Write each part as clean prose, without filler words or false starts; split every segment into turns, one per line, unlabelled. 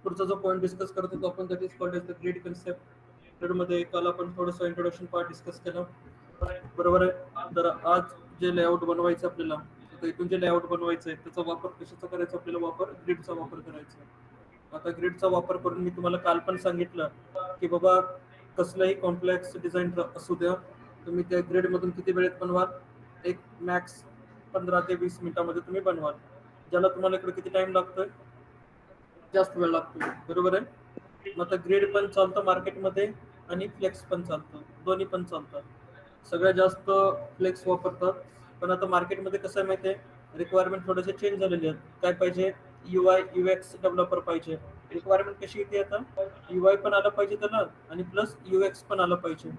पुढचा जो point discuss करत होतो आपण that is called as the grid concept. ग्रीडमध्ये काल आपण थोडंसं इंट्रोडक्शन पार्ट डिस्कस केलं, बरोबर आहे. तर आज जे लेआउट बनवायचं आपल्याला, तर इथून जे लेआउट बनवायचं आहे त्याचा वापर कशाचा करायचा आपल्याला, वापर ग्रीडचा वापर करायचा. आता ग्रीडचा वापर करून मी तुम्हाला काल पण सांगितलं की बाबा कसलंही कॉम्प्लेक्स डिझाईन असू द्या, तुम्ही त्या ग्रीडमधून किती वेळेत बनवाल, एक मॅक्स 15 ते 20 मिनिटामध्ये तुम्ही बनवाल. ज्याला तुम्हाला इकडे किती टाइम लागतोय, जास्त वेळ लागतो, बरोबर आहे. मग आता ग्रीड पण चालतं मार्केटमध्ये आणि फ्लेक्स पण चालतं, दोन्ही पण चालतात. सगळ्यात जास्त फ्लेक्स वापरतात, पण आता मार्केटमध्ये कसं आहे माहिती आहे, रिक्वायरमेंट थोडेसे चेंज झालेले आहेत. काय पाहिजे, UI UX डेव्हलपर पाहिजे. रिक्वायरमेंट कशी येते आता, UI पण आलं पाहिजे त्याला आणि प्लस UX पण आलं पाहिजे.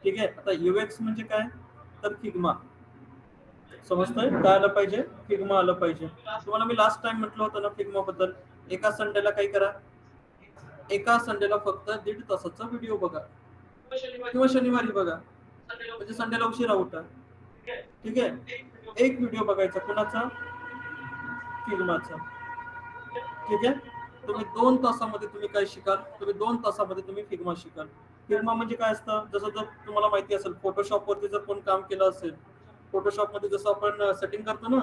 ठीक आहे. आता UX म्हणजे काय, तर फिग्मा, समजतंय काय आलं पाहिजे, फिग्मा आलं पाहिजे. तुम्हाला मी लास्ट टाइम म्हटलं होतं ना फिग्मा बद्दल. एका संडेला काय करा, एका संडेला फक्त 1.5 तासाचा व्हिडिओ बघा किंवा शनिवारी बघा, म्हणजे संडेला उशिरा उठा. ठीक आहे. एक व्हिडिओ बघायचा कुणाचा, फिल्माचा. ठीक आहे. तुम्ही 2 तासामध्ये तुम्ही काय शिकाल, तुम्ही 2 तासामध्ये तुम्ही फिग्मा शिकाल. फिग्मा म्हणजे काय असतं, जसं जर तुम्हाला माहिती असेल, फोटोशॉप वरती जर कोण काम केलं असेल, फोटोशॉप मध्ये जसं आपण सेटिंग करतो ना,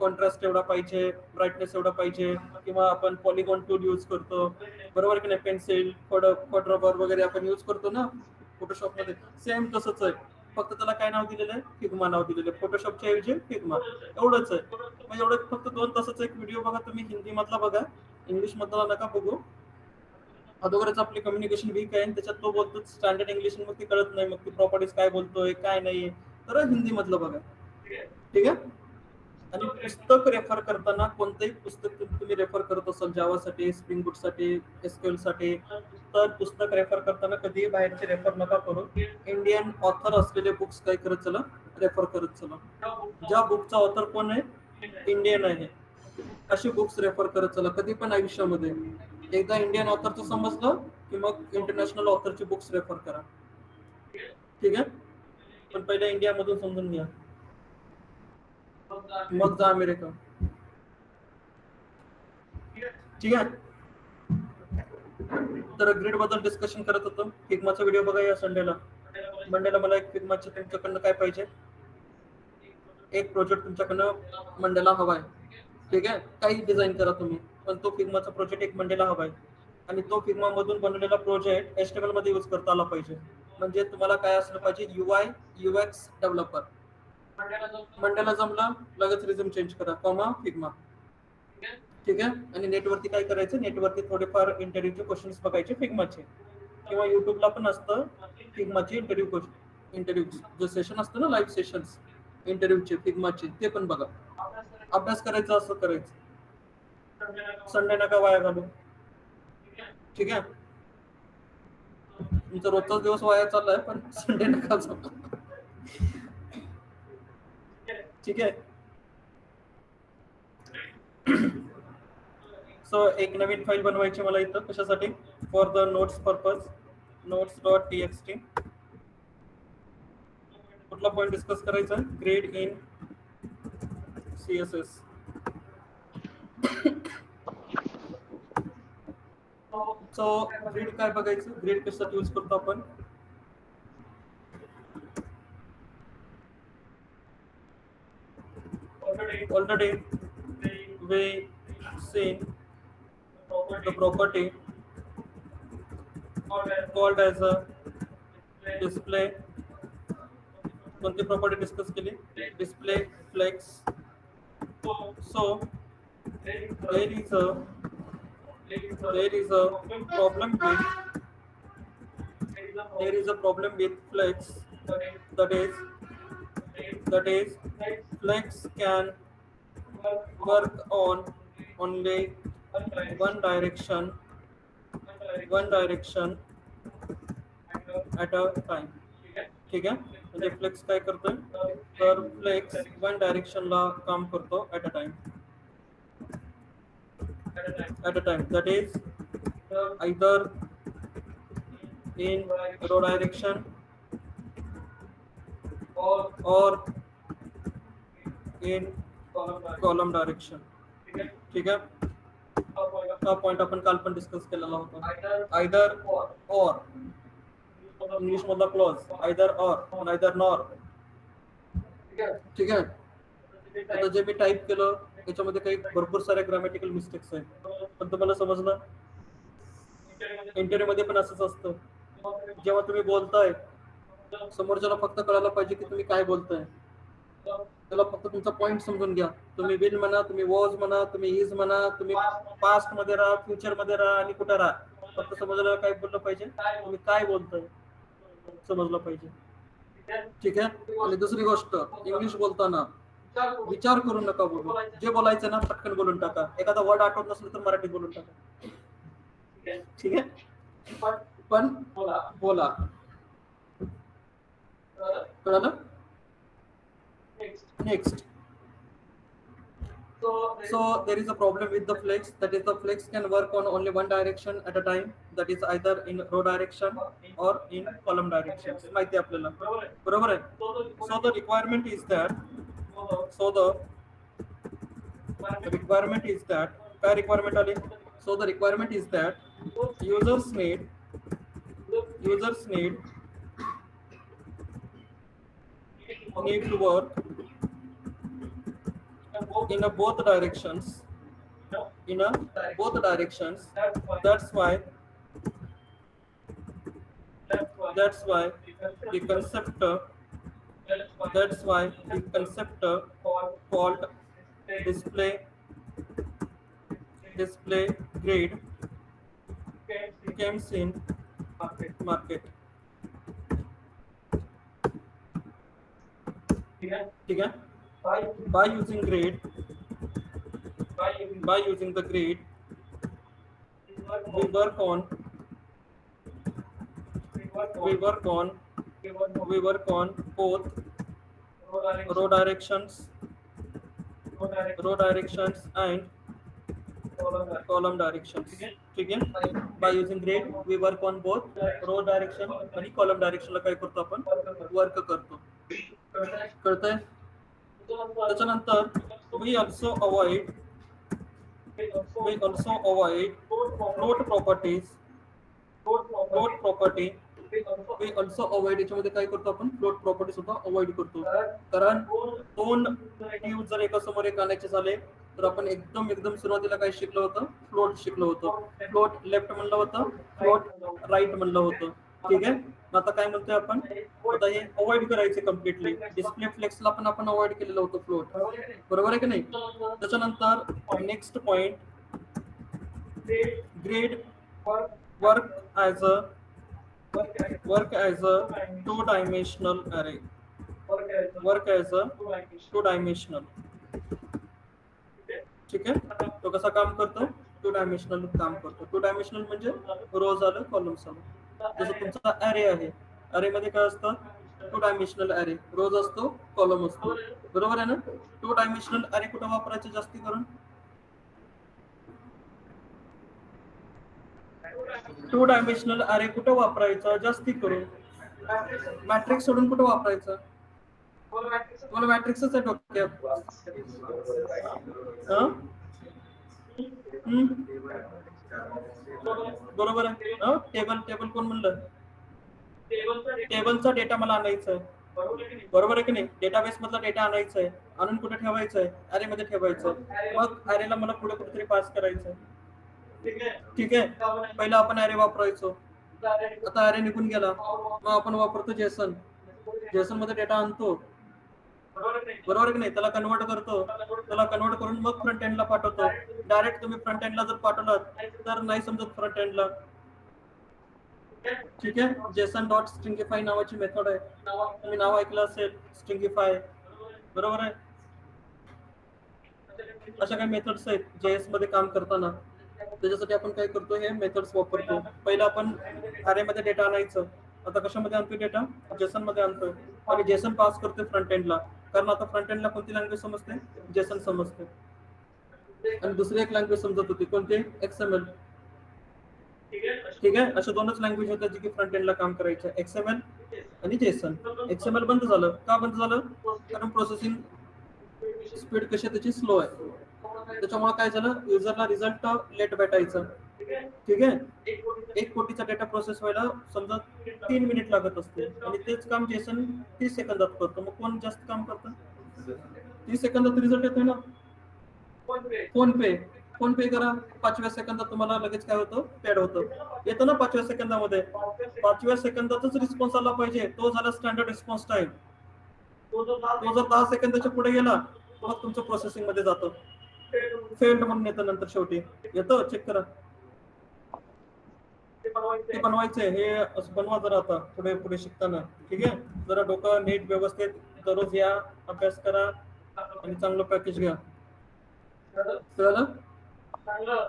कॉन्ट्रास्ट एवढा पाहिजे, ब्राईटनेस एवढा पाहिजे, किंवा आपण पॉलिगॉन टूल यूज करतो, बरोबर की नाही, पेन्सिल क्वाड्रबर वगैरे आपण यूज करतो ना फोटोशॉप मध्ये, सेम तसंच आहे. फक्त त्याला काय नाव दिलेलं आहे, फिग्मा नाव दिलेलं आहे. फोटोशॉपच्या ऐवजी फिग्मा, एवढंच आहे. मग एवढं फक्त 2 तासाचा एक व्हिडिओ बघा तुम्ही, हिंदी मधला बघा, इंग्लिश मधला नका बघू. अगोदरच आपली कम्युनिकेशन वीक आहे, त्याच्यात तो बोलतो स्टँडर्ड इंग्लिश, मग ती कळत नाही, मग ती प्रॉपर्टीज काय बोलतोय काय नाही, तर हिंदी मधलं बघा. ठीक आहे. आणि पुस्तक रेफर करताना कोणतंही पुस्तक तुम्ही रेफर करत असाल जावासाठी, स्प्रिंग बूटसाठी, एसक्यूएल साठी, तर पुस्तक रेफर करताना कधीही बाहेरचे रेफर नका करू. इंडियन ऑथर असलेले बुक्स काय करत चला, रेफर करत चला. ज्या बुकचा ऑथर कोण आहे, इंडियन आहे, अशी बुक्स रेफर करत चला कधी पण आयुष्यामध्ये. एकदा इंडियन ऑथरचं समजलं की मग इंटरनॅशनल ऑथरची बुक्स रेफर करा. ठीक आहे. पण पहिले इंडिया मधून समजून घ्या, मग जा अमेरिका. ठीक आहे. तर ग्रीड बद्दल डिस्कशन करत होतो. फिग्माचा व्हिडिओ बघा या संडेला. मंडेला मला एक फिग्माचे तुमच्याकडनं काय पाहिजे, एक प्रोजेक्ट तुमच्याकडनं मंडेला हवाय. ठीक आहे. काही डिझाईन करा तुम्ही, पण तो फिग्माचा प्रोजेक्ट एक मंडेला हवाय. आणि तो फिग्मा मधून बनवलेला प्रोजेक्ट HTML मध्ये यूज करता आला पाहिजे. म्हणजे तुम्हाला काय असलं पाहिजे, UI UX डेव्हलपर. मंडेला जमलं, लगेच रिझ्यूम चेंज करा, कॉमा फिग्मा. ठीक आहे. आणि नेटवरती काय करायचं, नेटवरती थोडेफार इंटरव्ह्यूचे क्वेश्चन्स बघायचे फिग्माचे, किंवा युट्यूबला पण असतं फिग्माचे इंटरव्ह्यू जे सेशन असतं ना, लाईव्ह सेशन्स इंटरव्ह्यूचे फिग्माचे, ते पण बघा. अभ्यास करायचा असं करायचं, संडे नका वाया घालू. ठीक आहे. तुमचा रोजचाच दिवस वाया चाललाय, पण संडे नका जाऊ. ठीक आहे. सो एक नवीन फाईल बनवायची मला इथं, कशासाठी, for the notes purpose, notes.txt. कुठला पॉईंट डिस्कस करायचा, grid in CSS. So grid काय बघायचं, ग्रीड कशासाठी यूज करतो आपण, already we seen the property called as a display. कोणती प्रॉपर्टी डिस्कस केली, display flex. So there is a problem with flex, that is flex can work on only one direction at a time. ठीक आहे. म्हणजे flex काय करतोय, तर flex one डायरेक्शनला काम करतो at a time. That is either in row direction or in column direction. ठीक है. हा पॉइंट आपण काल पण डिस्कस केलेला होता. आयदर ऑर, इंग्लिश मधला clause either or, neither nor. ठीक आहे. आता जे मी टाईप केलं त्याच्यामध्ये काही भरपूर साऱ्या ग्रामॅटिकल मिस्टेक्स आहेत, पण तुम्हाला समजलं. इंटरव्ह्यू मध्ये पण असंच असतं. जेव्हा तुम्ही बोलताय समोरच्याला फक्त कळायला पाहिजे की तुम्ही काय बोलताय. त्याला फक्त तुमचा पॉइंट समजून घ्या. तुम्ही विल म्हणा, तुम्ही वॉज म्हणा, तुम्ही इज म्हणा, तुम्ही पास्ट मध्ये राहा, फ्युचर मध्ये राहा आणि कुठं राहा, फक्त समजलं काय बोललं पाहिजे, तुम्ही काय बोलताय समजलं पाहिजे. ठीक आहे. आणि दुसरी गोष्ट, इंग्लिश बोलताना विचार करून नका बोलू. जे बोलायचं ना पटकन बोलून टाका. एखादा वर्ड आठवत नसलं तर मराठीत बोलून टाका. ठीक आहे. पण बोला. कळलं. Next. So there is a problem with the flex. That is, the flex can work on only one direction at a time. That is either in row direction or in column direction. माहिती आहे आपल्याला. बरोबर आहे. So the requirement is that. काय requirement आली? So the requirement is that users need to work in both directions. That's why the concept called display grid comes in market. ठीक है. By using the grid, we work on both row directions and column directions. ठीक आहे. By using grid we work on both row direction आणि column direction ला काय करतो आपण work करतो. कळतंय. त्याच्यानंतर we also avoid float property. We also avoid याच्यामध्ये काय करतो आपण फ्लोट प्रॉपर्टी सुद्धा अवॉइड करतो. कारण दोन न्यूज जर एका समोर एक आणायचे झाले तर आपण एकदम सुरुवातीला काय शिकलो होतं, फ्लोट शिकलो होतो. फ्लोट लेफ्ट म्हणलं होतं, फ्लोट राईट म्हणलं होतं. ठीक आहे. आता काय म्हणतोय आपण, आता हे अवॉइड करायचे कम्प्लिटली. डिस्प्ले फ्लेक्सला पण आपण अवॉइड केलेलं होतं फ्लोट. बरोबर आहे की नाही. त्याच्यानंतर next point, grid work as a two-dimensional array. ठीक आहे. तो कसा काम करतो, टू डायमेन्शनल काम करतो. टू डायमेन्शनल म्हणजे रो झालं, कॉलम झालं. जसं तुमचा अरे आहे, अरे मध्ये काय असतं, टू डायमेन्शनल अरे, रोज असतो, कॉलम असतो. बरोबर आहे ना. टू डायमेन्शनल अरे कुठं वापरायचे जास्ती करून, टू डायमेन्शनल अरे कुठं वापरायचा जास्ती करून, मॅट्रिक्स सोडून कुठं वापरायचा. तुम्हाला मॅट्रिक्सच आहे डोक्यात. बरोबर आहे. टेबल कोण म्हणलं, टेबलचा डेटा मला आणायचा आहे. बरोबर आहे की नाही. डेटाबेस मधला डेटा आणायचा आहे, आणून कुठे ठेवायचं आहे, अरे मध्ये ठेवायचं. मग अरेला मला पुढे कुठेतरी पास करायचं. ठीक आहे. पहिला आपण अरे वापरायचो, आता अरे निघून गेला, मग आपण वापरतो जेसन. जेसन मध्ये डेटा आणतो. बरोबर आहे की नाही. त्याला कन्वर्ट करतो, त्याला कन्वर्ट करून मग फ्रंट एंडला पाठवतो. डायरेक्ट तुम्ही फ्रंट एंडला जर पाठवलात तर नाही समजत फ्रंट एंडला. ठीक आहे. जेसन डॉट स्ट्रिंगिफाय नावाची मेथड आहे, तुम्ही नाव ऐकलं असेल, स्ट्रिंगिफाय. बरोबर आहे. अशा काही मेथड्स आहेत जेएस मध्ये काम करताना. त्याच्यासाठी आपण काय करतो, हे मेथड्स वापरतो. पहिला आपण अरे मध्ये डेटा आणायचं. आता कशामध्ये आणतोय डेटा, जेसन मध्ये आणतोय आणि जेसन पास करतोय फ्रंट एंडला. कारण आता फ्रंट एंडला कोणती लँग्वेज समजते, जेसन समजते. आणि दुसरी एक लँग्वेज समजत होती, कोणती, एक्सएमएल. ठीक आहे. अशा दोनच लँग्वेज होत्या जी की फ्रंट एंडला काम करायच्या, एक्सएमएल आणि जेसन. एक्सएमएल बंद झालं. का बंद झालं, कारण प्रोसेसिंग स्पीड कशी त्याची स्लो आहे. त्याच्यामुळे काय झालं, युजरला रिझल्ट लेट भेटायचं. ठीक आहे, 1 कोटीचा डेटा प्रोसेस व्हायला समजा 3 मिनिट लागत असते आणि तेच काम जेसन 30 सेकंदात करतो. मग कोण जास्त काम करतं? 30 सेकंदात रिझल्ट येतोय ना. फोन पे करा, 5व्या सेकंदात तुम्हाला लगेच काय होतं, पेड होतं. येतं ना 5व्या सेकंदामध्ये. 5व्या सेकंदातच रिस्पॉन्स आला पाहिजे, तो झाला स्टँडर्ड रिस्पॉन्स टाइम. तो जर 10 सेकंदाच्या पुढे गेला मग तुमचं प्रोसेसिंग मध्ये जातं, फेल्ड म्हणून येतं नंतर शेवटी. येतं, चेक करा. ते बनवायचंय, हे असं बनवा जरा आता पुढे पुढे शिकताना. ठीक आहे, जरा डोकं नीट व्यवस्थित दररोज या, अभ्यास करा आणि चांगलं पॅकेज घ्या. कळलं?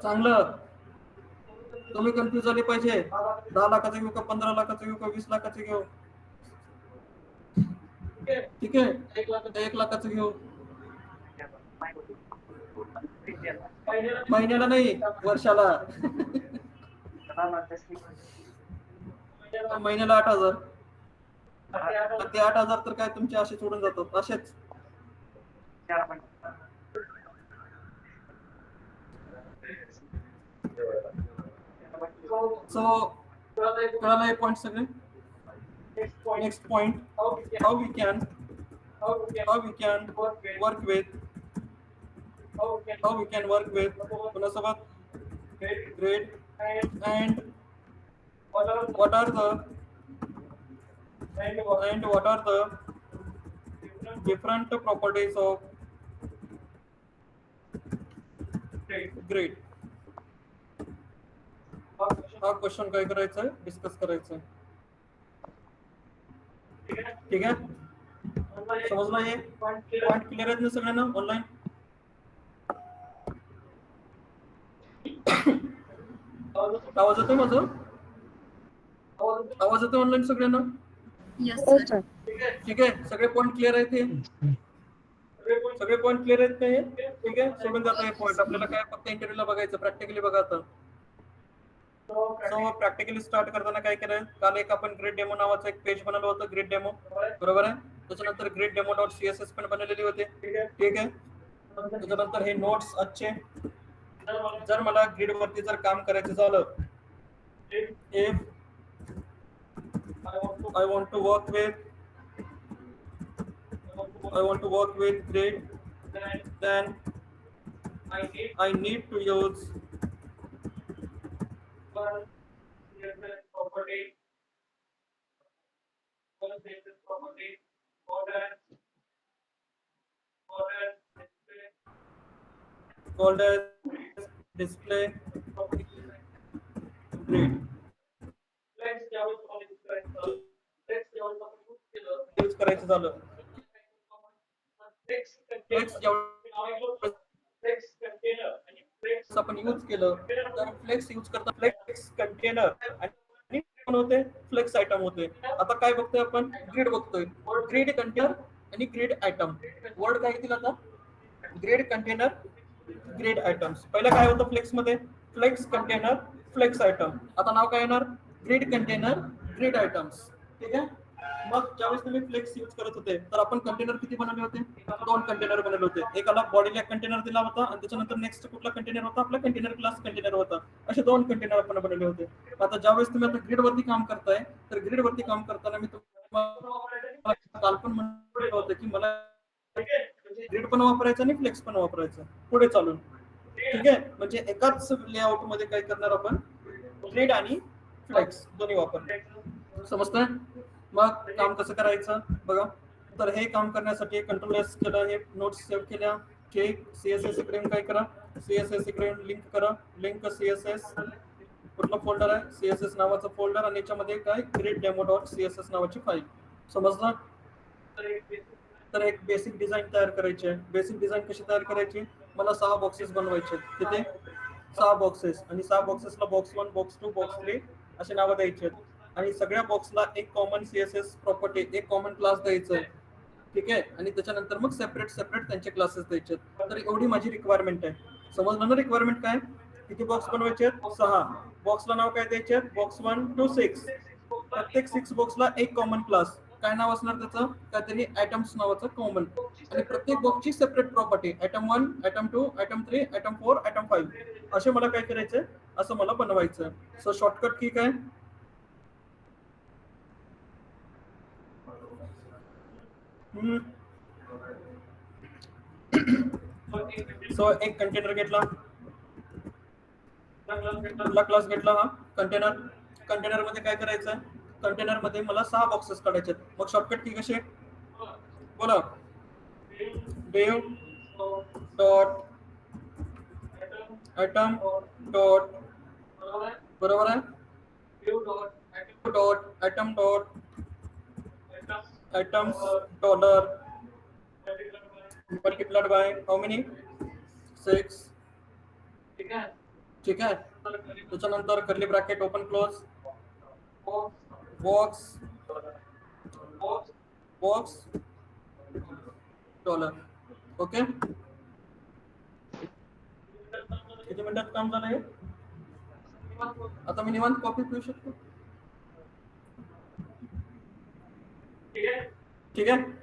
चांगलं. तुम्ही कन्फ्युज झाले पाहिजे, 10 लाखाचं घेऊ का, 15 लाखाचं घेऊ का, 20 लाखाचं घेऊ. ठीक आहे, 1 लाखाचं घेऊ. महिन्याला नाही, वर्षाला. महिन्याला 8,000. ते 8,000 तर काय तुमचे असे सोडून जातात, असेच. सो कळालं पॉइंट सगळे. Next point, how we can work with कोणासोबत, grade and what are the different properties of grade. हा क्वेश्चन काय करायचं, डिस्कस करायचं. ठीक आहे, समजलं? हे पॉइंट क्लिअर आहेत ना सगळ्यांना ऑनलाईन? आवाज येतोय माझा? आवाज येतोय ऑनलाईन सगळ्यांना? ठीक आहे, सगळे पॉइंट क्लिअर आहेत हे? सगळे पॉइंट क्लिअर आहेत का हे? ठीक आहे, सोडून जाता हे पॉइंट. आपल्याला काय फक्त इंटरव्ह्यूला बघायचं, प्रॅक्टिकली बघा आता. सो प्रॅक्टिकली स्टार्ट करताना काय केलं, काल एक आपण ग्रेड डेमो नावाचं एक पेज बनवलं होतं, ग्रेड डेमो, बरोबर आहे. त्याच्यानंतर ग्रेड डेमो डॉट CSS पण बनवलेली होती. ठीक आहे, त्याच्यानंतर हे नोट्स आजचे. जर मला ग्रिड वरती जर काम करायचं झालं, if I want to work with grid, then I need to use called as display grid. Use करायचं झालं, आपण यूज केलं तर फ्लेक्स यूज करता, फ्लेक्स कंटेनर आणि होते फ्लेक्स आयटम होते. आता काय बघतोय आपण, ग्रिड बघतोय. ग्रिड कंटेनर आणि ग्रिड आयटम, वर्ड काय येतील आता, ग्रिड कंटेनर, ग्रिड आयटम्स. पहिलं काय होतं फ्लेक्स मध्ये, फ्लेक्स कंटेनर, फ्लेक्स आयटम. आता नाव काय येणार, ग्रिड कंटेनर, ग्रिड आयटम्स. ठीक आहे, मग ज्यावेळेस तुम्ही फ्लेक्स यूज करत होते तर आपण कंटेनर किती बनवले होते, 2 कंटेनर बनवले होते. एकाला बॉडीला कंटेनर दिला होता आणि त्याच्यानंतर नेक्स्ट कुठला कंटेनर होता, आपला कंटेनर क्लास कंटेनर होता. असे 2 कंटेनर आपण बनवले होते. आता ज्यावेळेस तुम्ही आता ग्रिड वरती काम करताय, तर ग्रिड वरती काम करताना मी तुम्हाला काल पण म्हटलं होतं की मला ग्रिड पण वापरायचं आणि फ्लेक्स पण वापरायचं पुढे चालून. ठीक आहे, म्हणजे एकाच लेआउट मध्ये काय करणार आपण, ग्रिड आणि फ्लेक्स दोन्ही वापरणार. समजतंय? मग काम कसं करायचं बघा. तर हे काम करण्यासाठी कंट्रोल एस केलं, हे नोट्स सेव्ह केल्या. चेक CSS इकडे काय करा, CSS इकडे लिंक करा, लिंक CSS, कुठला फोल्डर आहे, CSS नावाचा फोल्डर, आणि याच्यामध्ये काय, ग्रिड डेमो डॉट CSS नावाची फाईल. समजलं? तर एक बेसिक डिझाईन तयार करायची आहे. बेसिक डिझाईन कशी तयार करायची, मला 6 बॉक्सेस बनवायचे. किती? 6 बॉक्सेस. आणि 6 बॉक्सेसला बॉक्स 1, बॉक्स 2, बॉक्स 3 असे नावं द्यायचे. आणि सगळ्या बॉक्सला एक कॉमन CSS प्रॉपर्टी, एक कॉमन क्लास द्यायचं आहे. ठीक आहे, आणि त्याच्यानंतर मग सेपरेट त्यांचे क्लासेस द्यायचे. तर एवढी माझी रिक्वायरमेंट आहे. समजलं ना रिक्वायरमेंट काय? किती बॉक्स बनवायचे आहेत? 6. बॉक्सला नाव काय द्यायचे? Box 1 to 6. प्रत्येक 6 बॉक्सला एक कॉमन क्लास. काय नाव असणार त्याचं, काहीतरी ऍटम्स नावाचं कॉमन, आणि प्रत्येक बॉक्सची separate property, atom 1, atom 2, atom 3, atom 4, atom 5, असे मला काय करायचंय, असं मला बनवायचं. सो शॉर्टकट की काय, सो एक कंटेनर घेतला, कुठला क्लास घेतला, हा कंटेनर. कंटेनर मध्ये काय करायचं, कंटेनर मध्ये मला 6 बॉक्सेस काढायचे, मग शॉर्टकट की कशी, बोला, डिव डॉट ऍटम डॉट, बरोबर आहे, dot atom dot atoms dollar multiplied by how many, 6, ठीक आहे. त्याच्यानंतर curly bracket open close, box box dollar. Okay, किती मिनिटात काम झालं हे, आता मी निवांत कॉफी पिऊ शकतो, ठीक आहे.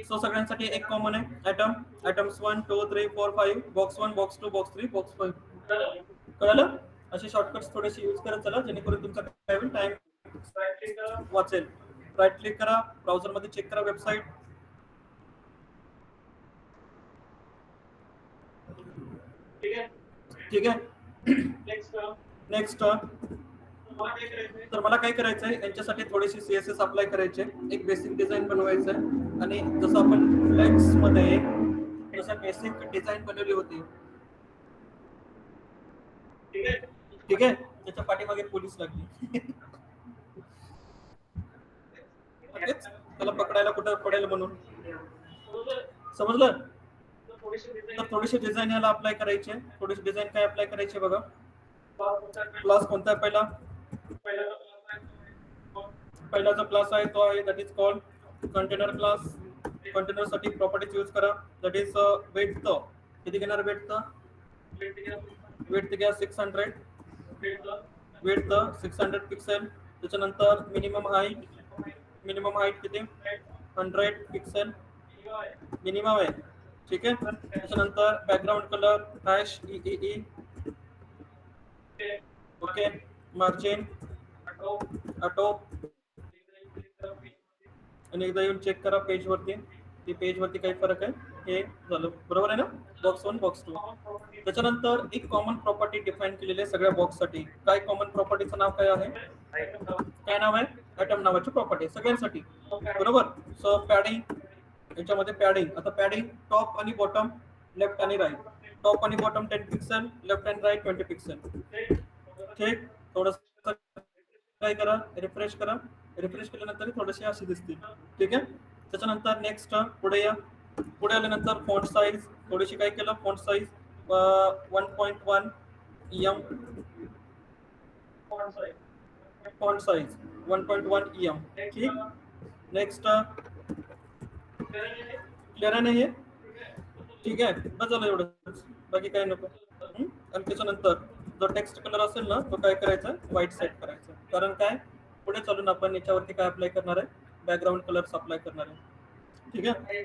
सो सगळ्यांसाठी एक कॉमन आहे atom, atoms 1 2 3 4 5, box 1 box 2 box 3 box 5, कळलं. असे शॉर्टकट्स थोडेसे यूज करत चला, जेणेकरून तुमचा काय होईल, टाइम वाचेल. राईट क्लिक करा, ब्राउझर मध्ये चेक करा वेबसाईट, ठीक आहे. नेक्स्ट, तर मला काय करायचंय, यांच्यासाठी थोडीशी CSS अप्लाय करायचे, एक बेसिक डिझाईन बनवायचं आहे, आणि जसं आपण फ्लेक्स मध्ये जसं बेसिक डिझाईन बनवली होती, ठीक आहे, त्याच्या पाठीमागे पोलीस लागली तेच त्याला पकडायला कुठं पडेल म्हणून, समजलं. तर थोडीशी डिझाईन याला अप्लाय करायचे, थोडीशी डिझाईन काय अप्लाय करायची बघा. क्लास कोणता आहे, पहिला जो क्लास आहे तो आहे that is called container class. Container साठी प्रॉपर्टीज यूज करा, दॅट इज वेट, किती घेणार वेट, वेट घ्या 600, वेट 600 पिक्सेल. त्याच्यानंतर मिनिमम हाईट किती, 100 पिक्सेल मिनिमम आहे, ठीक आहे. त्याच्यानंतर background colour hash EEE, okay. Margin auto, आणि एकदा येऊन चेक करा पेज वरती, ती पेज वरती काही फरक आहे, हे झालं बरोबर आहे ना, बॉक्स 1 बॉक्स 2. त्याच्यानंतर एक कॉमन प्रॉपर्टी डिफाईन केलेली आहे सगळ्या बॉक्स साठी. काय कॉमन प्रॉपर्टीचं नाव काय आहे, काय नाव आहे, ऍटम नावाची प्रॉपर्टी सगळ्यांसाठी, बरोबर. सो पॅडिंग, याच्यामध्ये पॅडिंग, आता पॅडिंग टॉप आणि बॉटम, लेफ्ट आणि राईट, टॉप आणि bottom 10 pixel, left and right 20 pixel, ठीक. थोडस काय करा, रिफ्रेश करा, रिफ्रेश केल्यानंतर थोडेसे असे दिसतील, ठीक आहे. त्याच्यानंतर नेक्स्ट पुढे या, पुढे आल्यानंतर फॉन्ट साईज, थोडीशी काय केलं, font size 1.1 EM, font size 1.1 EM, ठीक. नेक्स्ट, क्लिअर आहे नाही, ठीक आहे, बस झालं एवढं, बाकी काय नको. आणि त्याच्यानंतर जो टेक्स्ट कलर असेल ना, तो काय करायचा, व्हाईट सेट करायचा, कारण काय, पुढे चालून आपण याच्यावरती काय अप्लाय करणार आहे, बॅकग्राऊंड कलर्स अप्लाय करणार आहे, ठीक आहे.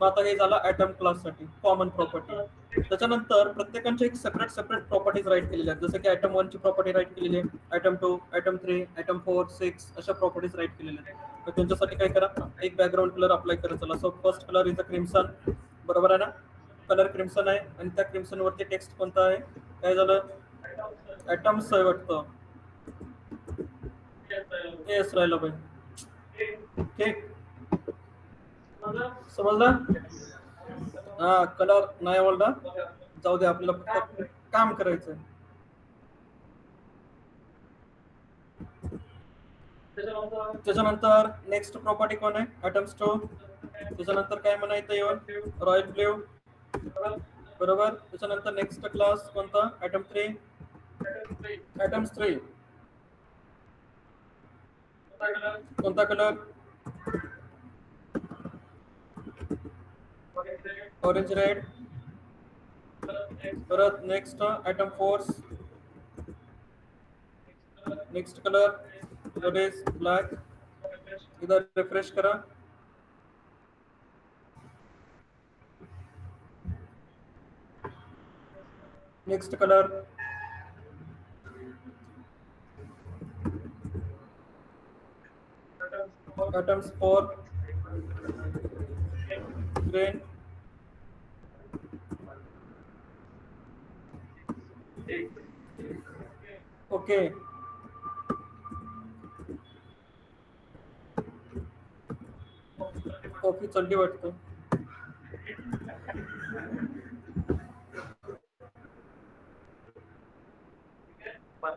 मग आता हे झालं ऍटम क्लास साठी कॉमन प्रॉपर्टी. त्याच्यानंतर प्रत्येकांची एक सेपरेट प्रॉपर्टीज राईट केलेल्या आहेत, जसं की ऍटम 1 ची प्रॉपर्टी राईट केलेली आहे, ऍटम 2, ऍटम 3, ऍटम 4, 6 अशा प्रॉपर्टीज राईट केलेल्या आहेत. तर त्यांच्यासाठी काय करा, एक बॅकग्राऊंड कलर अप्लाय करत चला. So first colour is a crimson, बरोबर आहे ना, कलर क्रिम्सन आहे, आणि त्या क्रिम्सन वरती टेक्स्ट कोणता आहे, काय झालं, ऍटम्स आहे वाटतं, येस राहिलं पाहिजे, ठीक. समजलं, हा कलर नाही आवडला, जाऊ दे, आपल्याला फक्त काम करायचं. त्याच्यानंतर नेक्स्ट प्रॉपर्टी कोण आहे, ऍटम्स 2. त्याच्यानंतर काय म्हणायचं येऊन, रॉयल ब्ल्यू, बरोबर. त्याच्यानंतर नेक्स्ट क्लास कोणता, ऍटम 3, ऍटम्स 3, कोणता कलर, ऑरेंज रेड. परत next atom 4, next colour that is black, एकदा रिफ्रेश करा. Next colour, atoms for green. Okay, coffee चालली वाटतं.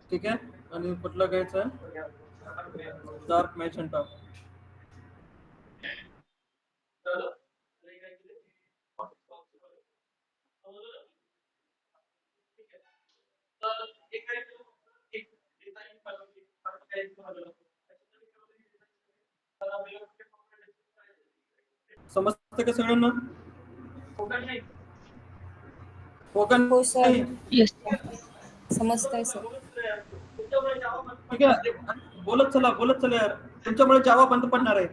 ठीक आहे, आणि कुठला घ्यायचा आहे? Dark magenta. समजतं का सगळ्यांना?
हो सर. येस समजतंय सर.
ठीक आहे, बोलत चला यार. तुमच्यामुळे जावा बंद पडणार आहे.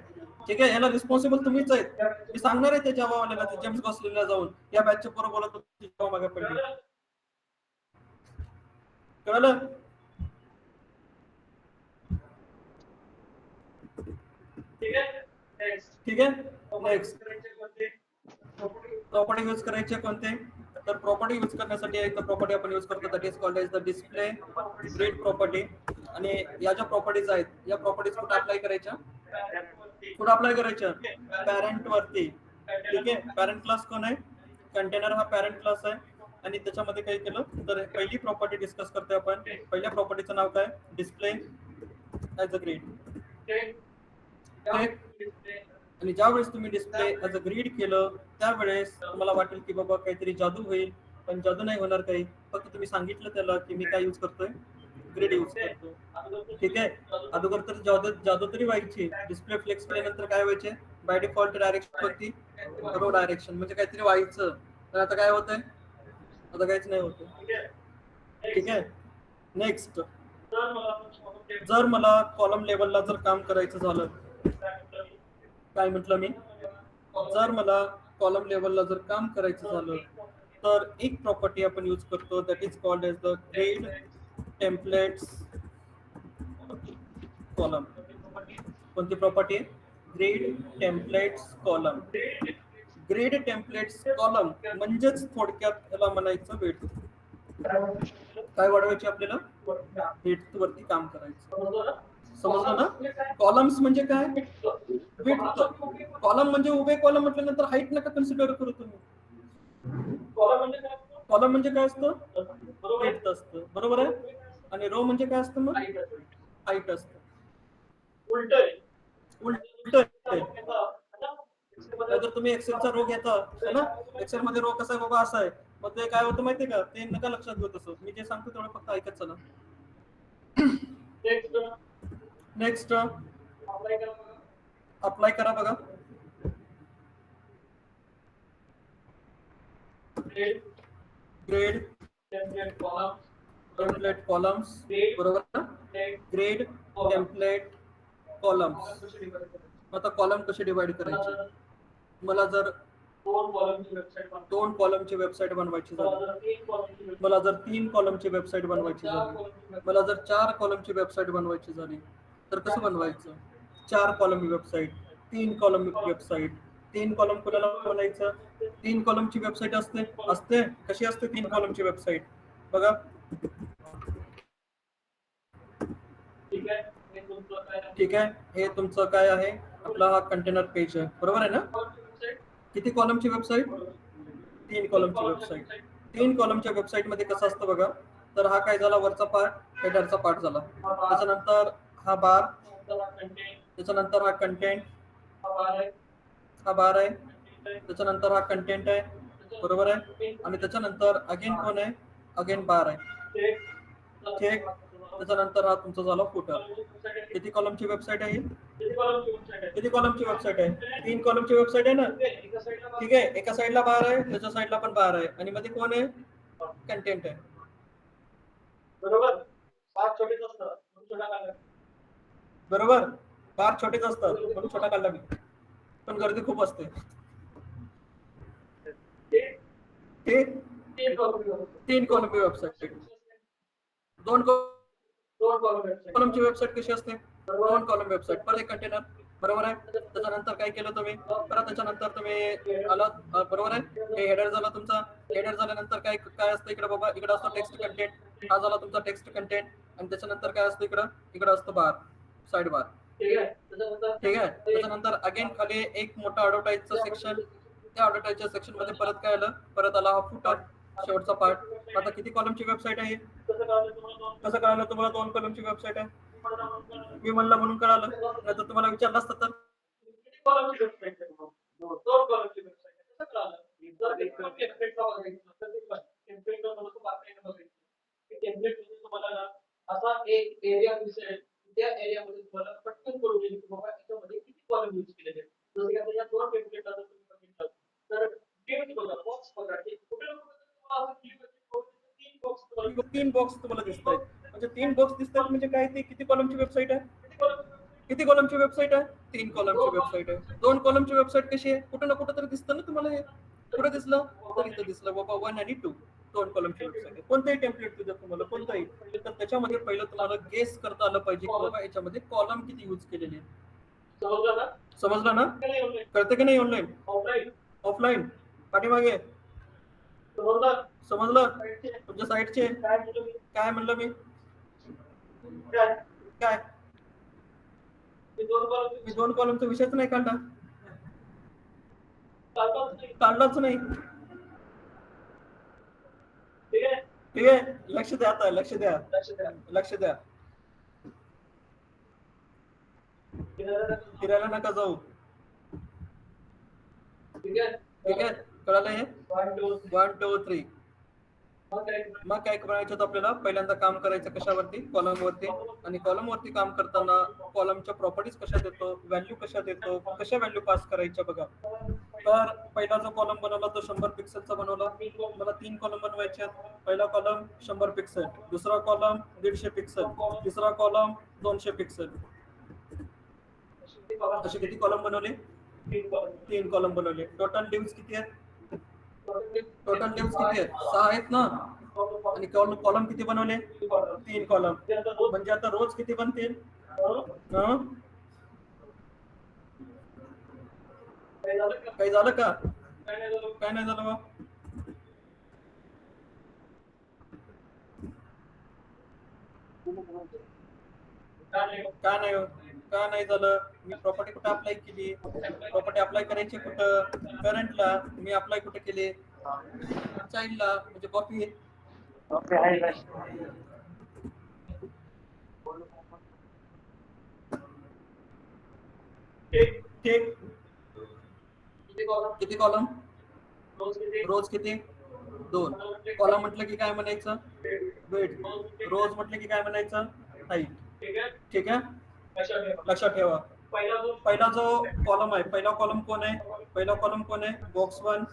ठीक आहे, याला रिस्पॉन्सिबल तुम्हीच आहेत. मी सांगणार आहे त्या जावा वाल्याला, ते जेम्स गॉसलिनला जाऊन या बॅचच्या पोरं बोलत होती जावा मागे पडली. कळलं? ठीक आहे, नेक्स्ट प्रॉपर्टी यूज करायचे कोणते? तर प्रॉपर्टी यूज करण्यासाठी एक प्रॉपर्टी आपण यूज करतो, that is called as the display grid property. आणि या ज्या प्रॉपर्टीज आहेत, या प्रॉपर्टीज कुठे अप्लाय करायच्या? पॅरेंट वरती. ठीक आहे, पॅरेंट क्लास कोण आहे? कंटेनर हा पॅरेंट क्लास आहे. आणि त्याच्यामध्ये काय केलं तर पहिली प्रॉपर्टी डिस्कस करतोय आपण. पहिल्या प्रॉपर्टीचं नाव काय? Display as a grid. आणि ज्यावेळेस तुम्ही डिस्प्ले ऍज अ ग्रिड केलं त्यावेळेस तुम्हाला वाटेल की बाबा काहीतरी जादू होईल, पण जादू नाही होणार काही. फक्त तुम्ही सांगितलं त्याला की मी काय यूज करतोय? ग्रिड यूज करतो. ठीक आहे, अगोदर तर जादू तरी व्हायची. डिस्प्ले फ्लेक्स केल्यानंतर काय व्हायचे? बाय डिफॉल्ट डायरेक्शन होती रो डायरेक्शन, म्हणजे काहीतरी व्हायचं. तर आता काय होतंय? आता काहीच नाही होत. ठीक आहे, नेक्स्ट. जर मला कॉलम लेवलला जर काम करायचं झालं, काय म्हटलं मी? जर मला कॉलम लेवलला जर काम करायचं झालं तर एक प्रॉपर्टी आपण यूज करतो, that is called as the grid templates column. कोणती प्रॉपर्टी आहे? Grid templates column. Grid templates column म्हणजेच थोडक्यात याला म्हणायचं विड्थ. काय वाढवायची आपल्याला? विड्थ वरती काम करायचं. समजलं ना? कॉलम्स म्हणजे काय? विड्थ. कॉलम म्हणजे उभे कॉलम म्हटल्यानंतर हाईट नका कन्सिडर करू तुम्ही. कॉलम म्हणजे काय असतं? विड्थ असतं, बरोबर आहे. आणि रो म्हणजे काय असतं? मग हाईट असतं. उलट जर तुम्ही एक्सेलचा रो घेता है ना, एक्सेल मध्ये रो कसा आहे बाबा? असा आहे. मग ते काय होतं माहितीये का? ते नका लक्षात घेऊ तसं. मी जे सांगतो तेवढं फक्त ऐकत चला. नेक्स्ट अप्लाय करा बघा. ग्रेड टेम्पलेट कॉलम्स, बरोबर ना? Grade template columns. आता कॉलम कसे डिवाइड करायचे? मला जर दोन कॉलमची वेबसाईट बनवायची झाली, मला जर 3 कॉलमची वेबसाईट बनवायची झाली, मला जर 4 कॉलमची वेबसाईट बनवायची झाली, तर कसं बनवायचं? 4 column website, 3 column website. 3 column कुणाला म्हणायचं? 3 कॉलमची वेबसाईट असते. कशी असते 3 कॉलमची वेबसाईट? बघा. ठीक आहे, हे तुमचं काय आहे? आपला हा कंटेनर पेज आहे, बरोबर आहे ना? किती कॉलमची वेबसाईट? 3 कॉलमची वेबसाईट. 3 कॉलमच्या वेबसाईट मध्ये कसं असतं बघा. तर हा काय झाला? वरचा पार्ट, हेडरचा पार्ट झाला. त्याच्यानंतर हा बार, त्याच्यानंतर हा कंटेंट, हा बार आहे. त्याच्यानंतर हा कंटेंट आहे, बरोबर आहे. आणि त्याच्यानंतर अगेन कोण आहे? अगेन बार आहे. ठीक, त्याच्यानंतर हा तुमचा झाला फुटर. किती कॉलमची वेबसाईट आहे? किती कॉलमची वेबसाईट आहे? 3 कॉलमची वेबसाईट आहे ना. ठीक आहे, एका साईडला बार आहे, त्याच्या साईडला पण बार आहे, आणि मध्ये कोण आहे? कंटेंट आहे, बरोबर. बरोबर. बार छोटेच असतात म्हणून छोटा काढला मी, पण गर्दी खूप असते. हे 3 कॉलमची वेबसाईट, 2 कॉलमची वेबसाईट कशी असते? 2 कॉलम वेबसाईट परत एक कंटेनर, बरोबर आहे. त्याच्यानंतर काय केलं तुम्ही, परत त्याच्यानंतर तुम्ही आलात, बरोबर आहे. हे हेडर झाला तुमचा. हेडर झाल्यानंतर काय काय असतं इकडे बाबा, इकडे असतो टेक्स्ट कंटेंट. हा झाला तुमचा टेक्स्ट कंटेंट. आणि त्याच्यानंतर काय असतं इकडे असतं बार, साइड बार. ठीक आहे. त्याच्यानंतर अगेन खाली एक मोठा ॲडव्हर्टाइजचं सेक्शन. त्या ॲडव्हर्टाइजच्या सेक्शन मध्ये परत काय आलं, परत आला हा फुटर, शेवटचा पार्ट. आता किती कॉलमची वेबसाईट आहे? कसं कळालं तुम्हाला 2 कॉलमची वेबसाईट आहे? मी म्हणलं म्हणून कळालं, नाही तर तुम्हाला विचारलं असतं तर. असा एक एरिया दिसेल, त्या एरियामध्ये तुम्हाला पटकन कळून येईल की बाबा याच्यामध्ये किती कॉलम यूज केलेले आहेत. जसं की आता या 2 टेम्पलेटला जर तुम्ही बघितलं तर टेम्प्लेट बघा, बॉक्स बघा, की कुठे ना कुठे तुम्हाला असं क्लिक होईल, 3 बॉक्स तुम्हाला दिसतायत. म्हणजे 3 बॉक्स दिसतात म्हणजे काय, ते किती कॉलमची वेबसाईट आहे? किती कॉलमची वेबसाईट आहे? 3 कॉलमची वेबसाईट आहे. 2 कॉलमची वेबसाईट कशी आहे? कुठे ना कुठे तरी दिसतं ना तुम्हाला हे. कुठे दिसलं? तर इथं दिसलं बाबा 1 आणि 2. 2 कॉलमची वेबसाईट आहे. कोणतंही टेम्पलेट तुझं तुम्हाला कोणतंही, तर त्याच्यामध्ये पहिलं तुम्हाला गेस करता आलं पाहिजे की बाबा याच्यामध्ये कॉलम किती यूज केलेले आहेत. समजलं ना? कळतं की नाही? ऑनलाईन ऑफलाईन पाठीमागे समजलं? तुमच्या साईटचे काय म्हणलं मी? काय मी 2 कॉलमचा विषयच नाही काढलाच नाही. ठीक आहे, लक्ष द्या आता, लक्ष द्या. फिरायला नका जाऊ. ठीक आहे, कळालं हे? 1 2 3. मग काय करायचं आपल्याला, पहिल्यांदा काम करायचं कशावरती, कॉलमवरती. आणि कॉलमवरती काम करताना कॉलमच्या प्रॉपर्टीज कशा देतो, व्हॅल्यू कशा देतो, कशा व्हॅल्यू पास करायच्या बघा. तर पहिला जो कॉलम बनवला तो 100 पिक्सेलचा बनवला. मला 3 कॉलम बनवायचे आहेत. पहिला कॉलम 100 पिक्सेल, दुसरा कॉलम 150 पिक्सेल, तिसरा कॉलम 200 पिक्सेल. असे किती कॉलम बनवले? 3 कॉलम बनवले. टोटल डिव्स किती आहेत? 6 आहेत ना. आणि कॉलम किती बनवले? 3 कॉलम. म्हणजे आता रोज किती बनतील? काही झालं का? काय नाही झालं बा. का नाही झालं? मी प्रॉपर्टी कुठे अप्लाय केली? प्रॉपर्टी अप्लाय करायची कुठं? करंटला. मी अप्लाय कुठे केले? चाइल्डला, म्हणजे कॉपी. ठीक. किती कॉलम? रोज किती? 2. कॉलम म्हटलं की काय म्हणायचं? वेट. रोज म्हटलं की काय म्हणायचं? हाईट. ठीक आहे, लक्षात ठेवा. पहिला जो कॉलम आहे, पहिला कॉलम कोण आहे? बॉक्स 1.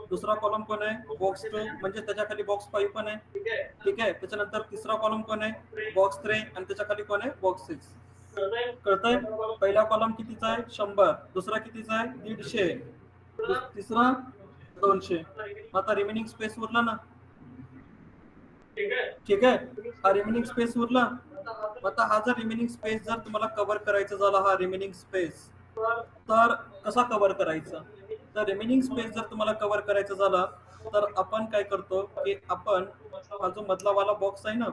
दुसरा कॉलम कोण आहे? बॉक्स 2, म्हणजे त्याच्या खाली बॉक्स 5 पण आहे. ठीक आहे. त्याच्यानंतर तिसरा कॉलम कोण आहे? बॉक्स 3, आणि त्याच्या खाली कोण आहे? बॉक्स 6. कळतंय? पहिला कॉलम कितीचा आहे? 100. दुसरा कितीचा आहे? 150. तिसरा 200. आता रिमेनिंग स्पेस उरला ना. ठीक आहे, हा रिमेनिंग स्पेस उरला. आता हा जर रिमेनिंग स्पेस जर तुम्हाला कव्हर करायचा झाला, हा रिमेनिंग स्पेस, तर कसा कव्हर करायचा? तर रिमेनिंग स्पेस जर तुम्हाला कव्हर करायचा झाला तर आपण काय करतो की आपण हा जो मधला वाला बॉक्स आहे ना,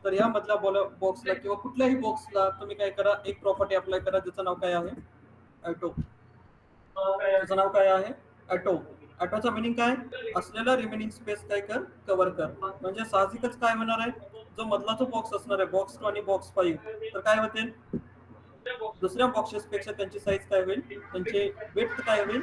तर या मधल्या बॉक्सला किंवा कुठल्याही बॉक्सला तुम्ही काय करा, एक प्रॉपर्टी अप्लाय करा ज्याचं नाव काय आहे? ॲटो. त्याचं नाव काय आहे? ॲटो. ॲटोचा मिनिंग काय? असलेला रिमेनिंग स्पेस काय कर? कव्हर कर. म्हणजे साहजिकच काय होणार आहे, जो मधला जो बॉक्स असणार आहे, बॉक्स 2 आणि बॉक्स 5, तर काय होतील? दुसऱ्या बॉक्सेस पेक्षा त्यांची साईज काय होईल? त्यांची विड्थ काय होईल?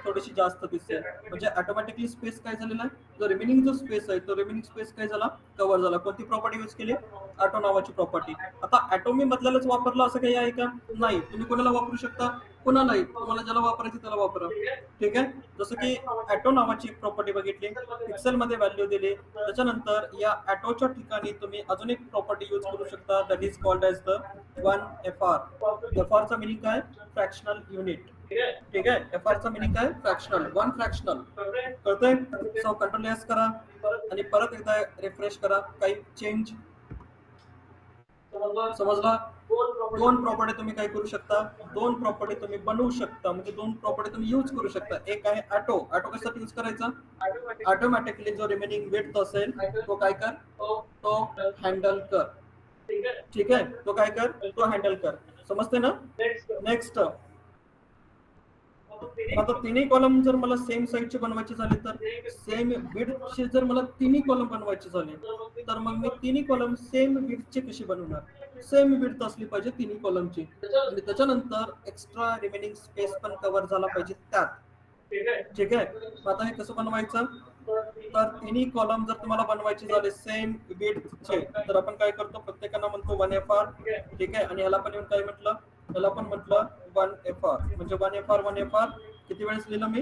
थोडीशी जास्त दिसेल. म्हणजे ऑटोमॅटिकली स्पेस काय झालेला आहे? जो रिमेनिंग जो स्पेस आहे तो रिमेनिंग स्पेस काय झाला, कव्हर झाला. कोणती प्रॉपर्टी यूज केली, ॲटो नावाची प्रॉपर्टी. आता ॲटो मी मधल्यालाच वापरलं असं काही आहे का, नाही. तुम्ही कोणाला वापरू शकता, कोणालाही, तुम्हाला ज्याला वापरायची त्याला वापरा. ठीक आहे. जसं की ॲटो नावाची प्रॉपर्टी बघितली, पिक्सेल मध्ये व्हॅल्यू दिली, त्याच्यानंतर या ॲटोच्या ठिकाणी तुम्ही अजून एक प्रॉपर्टी यूज करू शकता, that is called as the 1FR. FR चा मिनिंग काय, फ्रॅक्शनल युनिट. ठीक आहे. FR चा मिनिंग काय, फ्रॅक्शनल, वन फ्रॅक्शनल. कळतंय. सो कंट्रोल एस करा आणि परत एकदा रिफ्रेश करा, काही चेंज समजला. दोन प्रॉपर्टी तुम्ही काय करू शकता, दोन प्रॉपर्टी तुम्ही बनवू शकता, म्हणजे दोन प्रॉपर्टी तुम्ही यूज करू शकता. एक आहे ॲटो. ॲटो कशासाठी यूज करायचा, ऑटोमॅटिकली जो रिमेनिंग विड्थ असेल तो काय कर, तो हँडल कर. ठीक आहे. तो काय कर, तो हँडल कर. समजते ना. नेक्स्ट, आता तिन्ही कॉलम जर मला सेम साईजचे बनवायचे झाले, तर सेम विड्थचे जर मला तिन्ही कॉलम बनवायचे झाले, तर मग मी तिन्ही कॉलम सेम विड्थचे कसे बनवणार, सेम विड्थ असली पाहिजे तिन्ही कॉलमची, आणि त्याच्यानंतर एक्स्ट्रा रिमेनिंग स्पेस पण कव्हर झाला पाहिजे त्यात. ठीक आहे. आता हे कसं बनवायचं, तर तिन्ही कॉलम जर तुम्हाला बनवायचे झाले सेम विड्थचे, तर आपण काय करतो, प्रत्येकाला म्हणतो 1FR. ठीक आहे. आणि याला पण येऊन काय म्हटलं, याला पण म्हटलं 1FR. म्हणजे 1FR किती वेळेस लिहिलं मी,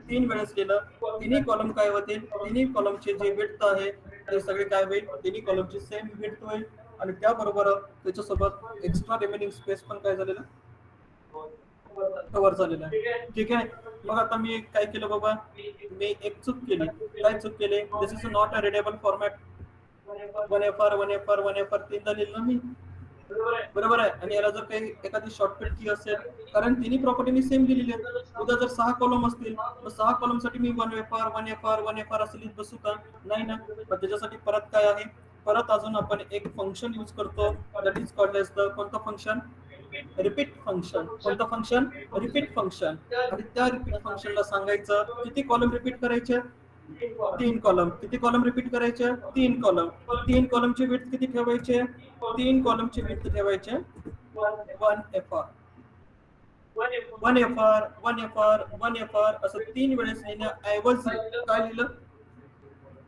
3 वेळेस लिहिलं. तिन्ही कॉलम काय होतील, तिन्ही कॉलमचे जे विड्थ आहे ते सगळे काय होईल, तिन्ही कॉलमची सेम विड्थ होईल, आणि त्याबरोबर त्याच्यासोबत एक्स्ट्रा रिमेनिंग स्पेस पण काय झालेलं, कव्हर झालेलं आहे. ठीक आहे. मग आता मी काय केलं बाबा, मी एक चूक केली. काय चूक केली, this is not a readable format. 1FR तीनदा लिहिलं मी, बरोबर आहे. आणि याला जर काही एखादी शॉर्टकट की असेल, कारण तिन्ही प्रॉपर्टी मी सेम दिलेली आहेत. उद्या जर 6 कॉलम असतील, मग 6 कॉलम साठी मी 1FR असं लिहित बसू का, नाही ना. मग त्याच्यासाठी परत काय आहे, परत अजून आपण एक फंक्शन यूज करतो, that is called as the, कोणतं फंक्शन, रिपीट फंक्शन. कोणतं फंक्शन, रिपीट फंक्शन. आणि त्या रिपीट फंक्शनला सांगायचं किती कॉलम रिपीट करायचे, 3 कॉलम. किती कॉलम रिपीट करायचे, 3 कॉलम. 3 कॉलमची विड्थ किती ठेवायचे, 3 कॉलमची विड्थ ठेवायचे 1FR. 1FR असं 3 वेळेस लिहिण्याऐवजी काय लिहिलं,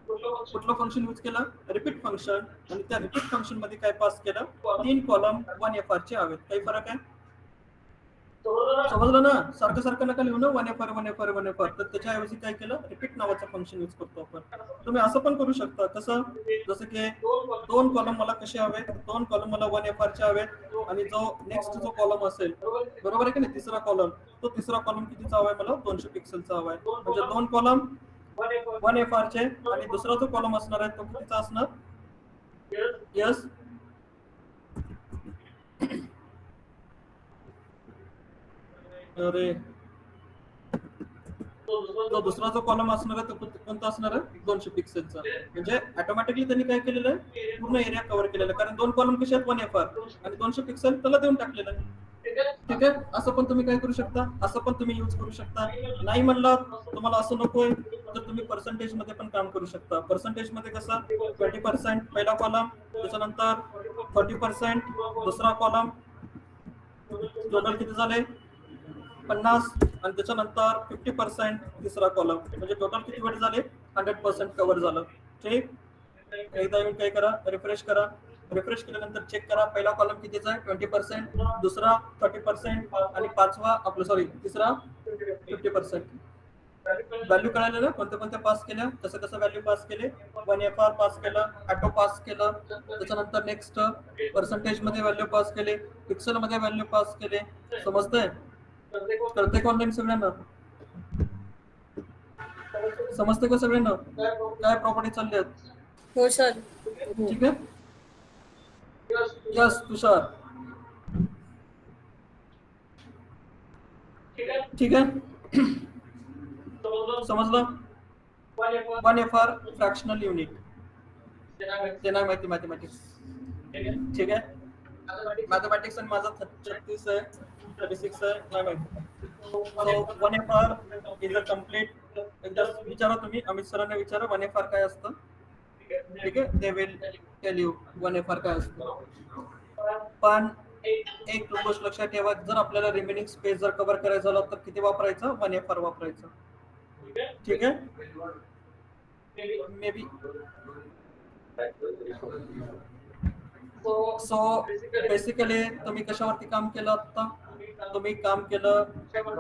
कुठलं फंक्शन यूज केलं, रिपीट फंक्शन. आणि त्या रिपीट फंक्शन मध्ये काय पास केलं, 3 कॉलम 1FR चे हवेत. काही फरक आहे, समजलं ना. सारखं सारखं नका लिहू ना 1FR. तर त्याच्याऐवजी काय केलं, रिपीट नावाचं फंक्शन यूज करतो आपण. तुम्ही असं पण करू शकता, कसं, जसं की 2 कॉलम मला कसे हवेत, 2 कॉलम मला 1FR चे हवेत, आणि जो नेक्स्ट जो कॉलम असेल, बरोबर आहे की नाही, तिसरा कॉलम, तो तिसरा कॉलम कितीचा हवाय मला, 200 पिक्सेलचा हवाय. म्हणजे 2 कॉलम 1FR चे, आणि दुसरा जो कॉलम असणार आहे तो कितीचा असणार, यस. अरे, तो दुसरा जो कॉलम असणार आहे तो कोणता असणार आहे, 200 पिक्सेलचा. म्हणजे ऑटोमॅटिकली त्यांनी काय केलेलं आहे, पूर्ण एरिया कव्हर केलेला आहे, कारण 2 कॉलम कसे आहेत, 1FR, आणि 200 पिक्सेल त्याला देऊन टाकलेलं आहे. ठीक आहे. असं पण तुम्ही काय करू शकता, असं पण तुम्ही यूज करू शकता. नाही म्हणलं तुम्हाला असं नकोय, तर तुम्ही पर्सेंटेज मध्ये पण काम करू शकता. पर्सेंटेज मध्ये कसं, 20% पहिला कॉलम, त्याच्यानंतर 30% दुसरा कॉलम, टोटल किती झाले, 50, आणि त्याच्यानंतर 50% तिसरा कॉलम, म्हणजे टोटल किती वेळ झाले, 100% कव्हर झालं. ठीक. एकदा येऊन काय करा, रिफ्रेश करा. रिफ्रेश केल्यानंतर चेक करा, पहिला कॉलम कितीचा आहे, 20%, दुसरा 30%, आणि पाचवा आपलं सॉरी तिसरा 50%. व्हॅल्यू कळालं ना, कोणत्या कोणत्या पास केल्या, कसं कसं व्हॅल्यू पास केले. 1FR पास केलं, ॲटो पास केलं, त्याच्यानंतर नेक्स्ट पर्सेंटेज मध्ये व्हॅल्यू पास केले, पिक्सल मध्ये व्हॅल्यू पास केले. समजतंय, करते का ऑनलाईन सगळ्यांना, समजते का सगळ्यांना, काय प्रॉपर्टी चालली आहेत.
हो सर.
ठीक आहे. यस तुषार, ठीक आहे. समजलं. 1FR फ्रॅक्शनल युनिट, ते नाही माहिती मॅथमॅटिक्स. ठीक आहे. मॅथमॅटिक्स आणि माझा 36 आहे, 36 आहे, नाही माहिती. So 1FR is a complete. एकदा विचारा तुम्ही, अमित सरांना विचारा 1FR काय असतं. ठीक आहे. They will tail you 1FR काय असतं. पण एक गोष्ट लक्षात ठेवा, जर आपल्याला रिमेनिंग स्पेस जर कव्हर करायचा झाला तर किती वापरायचं, 1FR वापरायचं. ठीक आहे. मे बी सो बेसिकली तुम्ही कशावरती काम केलं आता? तुम्ही काम केलं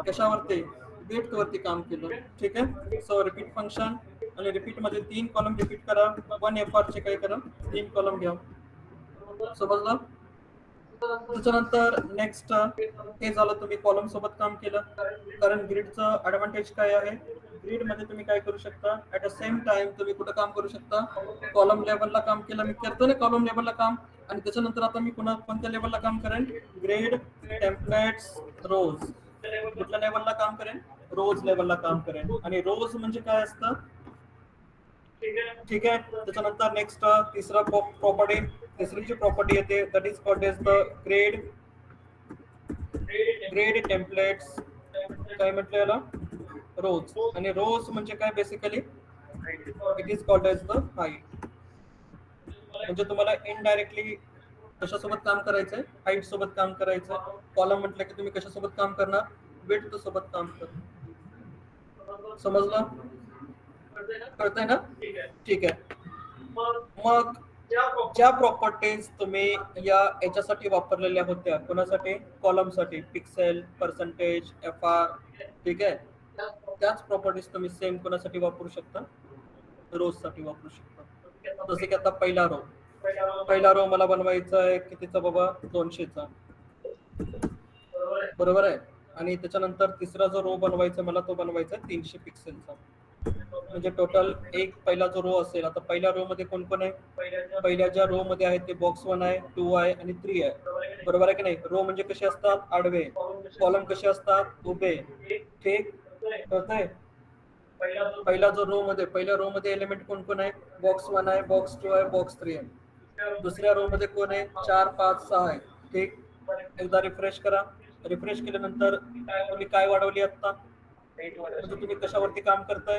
कशावरती? विड्थ वरती काम केलं. ठीक आहे. सो रिपीट फंक्शन आणि रिपीट मध्ये 3 कॉलम रिपीट करा. 1 FR चे काय करा? 3 कॉलम घ्या. समजलं? त्याच्यानंतर नेक्स्ट हे झालं, तुम्ही कॉलम सोबत काम केलं. कारण ग्रिडचं ऍडव्हान्टेज काय आहे? ग्रिड मध्ये तुम्ही काय करू शकता? ऍट द सेम टाइम तुम्ही कुठं काम करू शकता? कॉलम लेवलला काम केलं. मी करतो ना कॉलम लेवलला काम, आणि त्याच्यानंतर आता मी कोणत्या लेवलला काम करेन? ग्रेड, टेम्पलेट्स, रोज. कुठल्या लेवलला काम करेन? रोज लेवलला काम करेन. आणि रोज म्हणजे काय असतं? ठीक आहे. त्याच्यानंतर नेक्स्ट तिसरा प्रॉपर्टी, तिसरी जी प्रॉपर्टी येते that is called as the grid templates. काय म्हटलं याला? रोज. आणि रोज म्हणजे काय? Basically it is called as the height. म्हणजे तुम्हाला इनडायरेक्टली कशासोबत काम करायचंय? हाईट सोबत काम करायचंय. कॉलम म्हटलं की तुम्ही कशासोबत काम करणार? विड्थ सोबत काम करणार. समजलं? कळतंय ना? ठीक आहे. मग ज्या प्रॉपर्टीज तुम्ही याच्यासाठी वापरलेल्या होत्या, कोणासाठी? कॉलमसाठी, पिक्सेल, पर्सेंटेज, FR. ठीक आहे. त्याच प्रॉपर्टीज तुम्ही सेम कोणासाठी वापरू शकता? रोज साठी वापरू शकता. जसे की आता पहिला रो मला बनवायचा आहे कितीचा बाबा? 200चा. बरोबर आहे. आणि त्याच्यानंतर तिसरा जो रो बनवायचा मला, तो बनवायचा 300 पिक्सेलचा. म्हणजे टोटल एक पहिला जो रो असेल, आता पहिल्या रो मध्ये कोण कोण आहे? पहिल्या ज्या रो मध्ये आहे ते बॉक्स 1 आहे, 2 आहे आणि 3 आहे. बरोबर आहे की नाही? रो म्हणजे कसे असतात? आडवे. कॉलम कसे असतात? उभे. ठीक कळतंय? पहिल्या रो मध्ये एलिमेंट कोण कोण आहे? बॉक्स 1 आहे, बॉक्स 2 आहे, बॉक्स 3 आहे. दुसऱ्या रो मध्ये कोण आहे? 4, 5, 6 आहे. ठीक. एकदा रिफ्रेश करा. रिफ्रेश केल्यानंतर तुम्ही काय वाढवली आता? म्हणजे तुम्ही कशावरती काम करताय?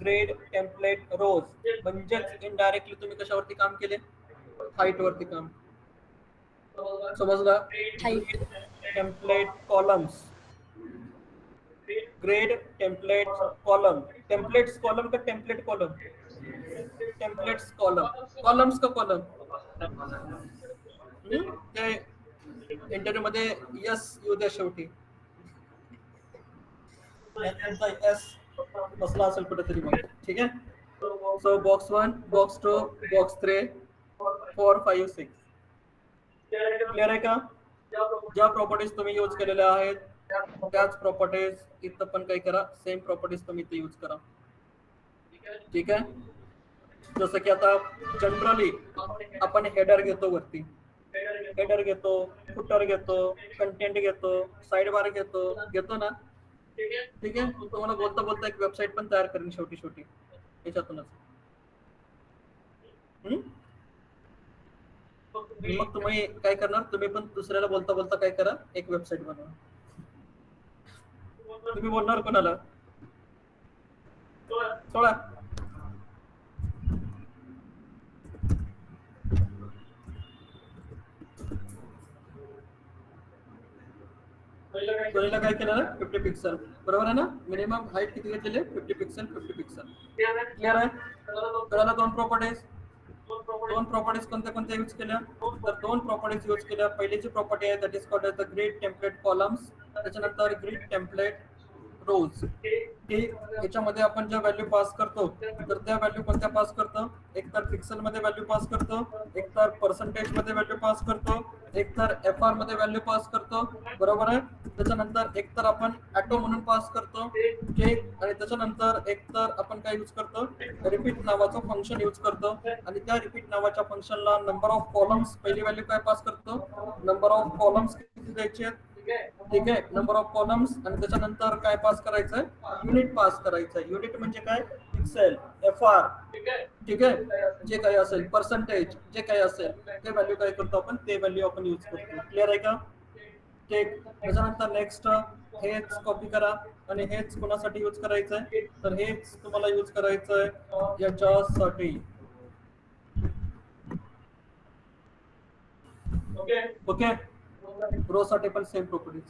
ग्रेड, टेम्पलेट, रोज. म्हणजेच इनडायरेक्टली तुम्ही कशावरती काम केले? हाईट वरती काम. समजलं?
Height.
Template, columns. Grid, template, column. Templates column का template column? Templates column. Columns का कॉलम? ते इंटरव्ह्यू मध्ये यस येऊ द्या शेवटी. एस बसला असेल कुठेतरी मग. ठीक आहे. So box 1, box 2, box 3, 4, 5, 6. Clear आहे का? ज्या प्रॉपर्टीज तुम्ही यूज केलेल्या आहेत त्याच प्रॉपर्टीज इथं पण काय करा? सेम प्रॉपर्टीज तुम्ही इथे यूज करा. ठीक आहे. जसं की आता जनरली आपण हेडर घेतो वरती, हेडर घेतो, फुटर घेतो, कंटेंट घेतो, साइड बार घेतो ना? ठीक आहे. तुम्हाला बोलता बोलता एक वेबसाईट पण तयार करेन शेवटी याच्यातूनच. मग तुम्ही काय करणार? तुम्ही पण दुसऱ्याला बोलता बोलता काय करा? एक वेबसाईट बनवा. तुम्ही बोलणार कोणाला? सोळा. सोनीला काय केलं ना? 50 पिक्सल. बरोबर आहे ना? मिनिमम हाईट किती घेतलेली आहे? 50 पिक्सल, 50 पिक्सल. क्लिअर आहे? कळाला? दोन प्रॉपर्टीज कोणत्या यूज केल्या? तर दोन प्रॉपर्टीज यूज केल्या. पहिलीची प्रॉपर्टी आहे that is called as the grid template columns. त्याच्यानंतर ग्रिड टेम्पलेट रोज. ठीक. याच्यामध्ये आपण ज्या व्हॅल्यू पास करतो तर त्या व्हॅल्यू कोणत्या पास करतो? एक तर पिक्सल मध्ये व्हॅल्यू पास करतो, एक तर पर्सेंटेज मध्ये व्हॅल्यू पास करतो, एक तर FR मध्ये व्हॅल्यू पास करतो. बरोबर आहे. त्याच्यानंतर एक तर आपण ऍटो म्हणून पास करतो. ठीक. आणि त्याच्यानंतर एक तर आपण काय यूज करतो? रिपीट नावाचं फंक्शन यूज करतो. आणि त्या रिपीट नावाच्या फंक्शनला नंबर ऑफ कॉलम्स, पहिली व्हॅल्यू काय पास करतो? नंबर ऑफ कॉलम्स किती द्यायचे? ठीक आहे. Number of columns. आणि त्याच्यानंतर काय पास करायचंय? युनिट पास करायचंय. युनिट म्हणजे काय? Pixel, FR. ठीक आहे. जे काही असेल, पर्सेंटेज, जे काही असेल ते व्हॅल्यू काय करतो आपण? ते व्हॅल्यू आपण यूज करतो. क्लिअर आहे का? ठीक. त्याच्यानंतर नेक्स्ट हेच कॉपी करा आणि हेच कोणासाठी यूज करायचंय? तर हेच तुम्हाला यूज करायचंय याच्यासाठी. ओके. रो साठी पण सेम प्रॉपर्टीज.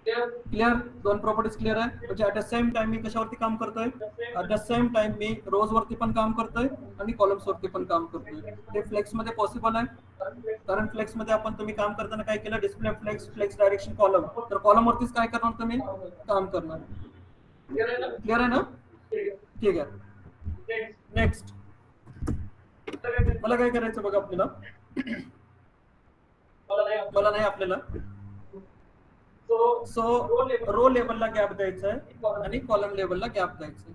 क्लिअर, दोन प्रॉपर्टीज क्लिअर आहे. म्हणजे ऍट द सेम टाइम मी कशावरती काम करतोय, ऍट द सेम टाइम मी रोज वरती पण काम करतोय आणि कॉलम्स वरती पण काम करतोय. ते फ्लेक्स मध्ये पॉसिबल आहे, कारण फ्लेक्स मध्ये आपण तुम्ही काम करताना काय केलं, display flex, flex direction column, तर कॉलम वरतीच काय करणार तुम्ही काम करणार. क्लिअर आहे ना? ठीक आहे. नेक्स्ट मला काय करायचं बघा, आपल्याला मला नाही आपल्याला सो रो लेवलला गॅप द्यायचा आहे आणि कॉलम लेवलला गॅप द्यायचा आहे.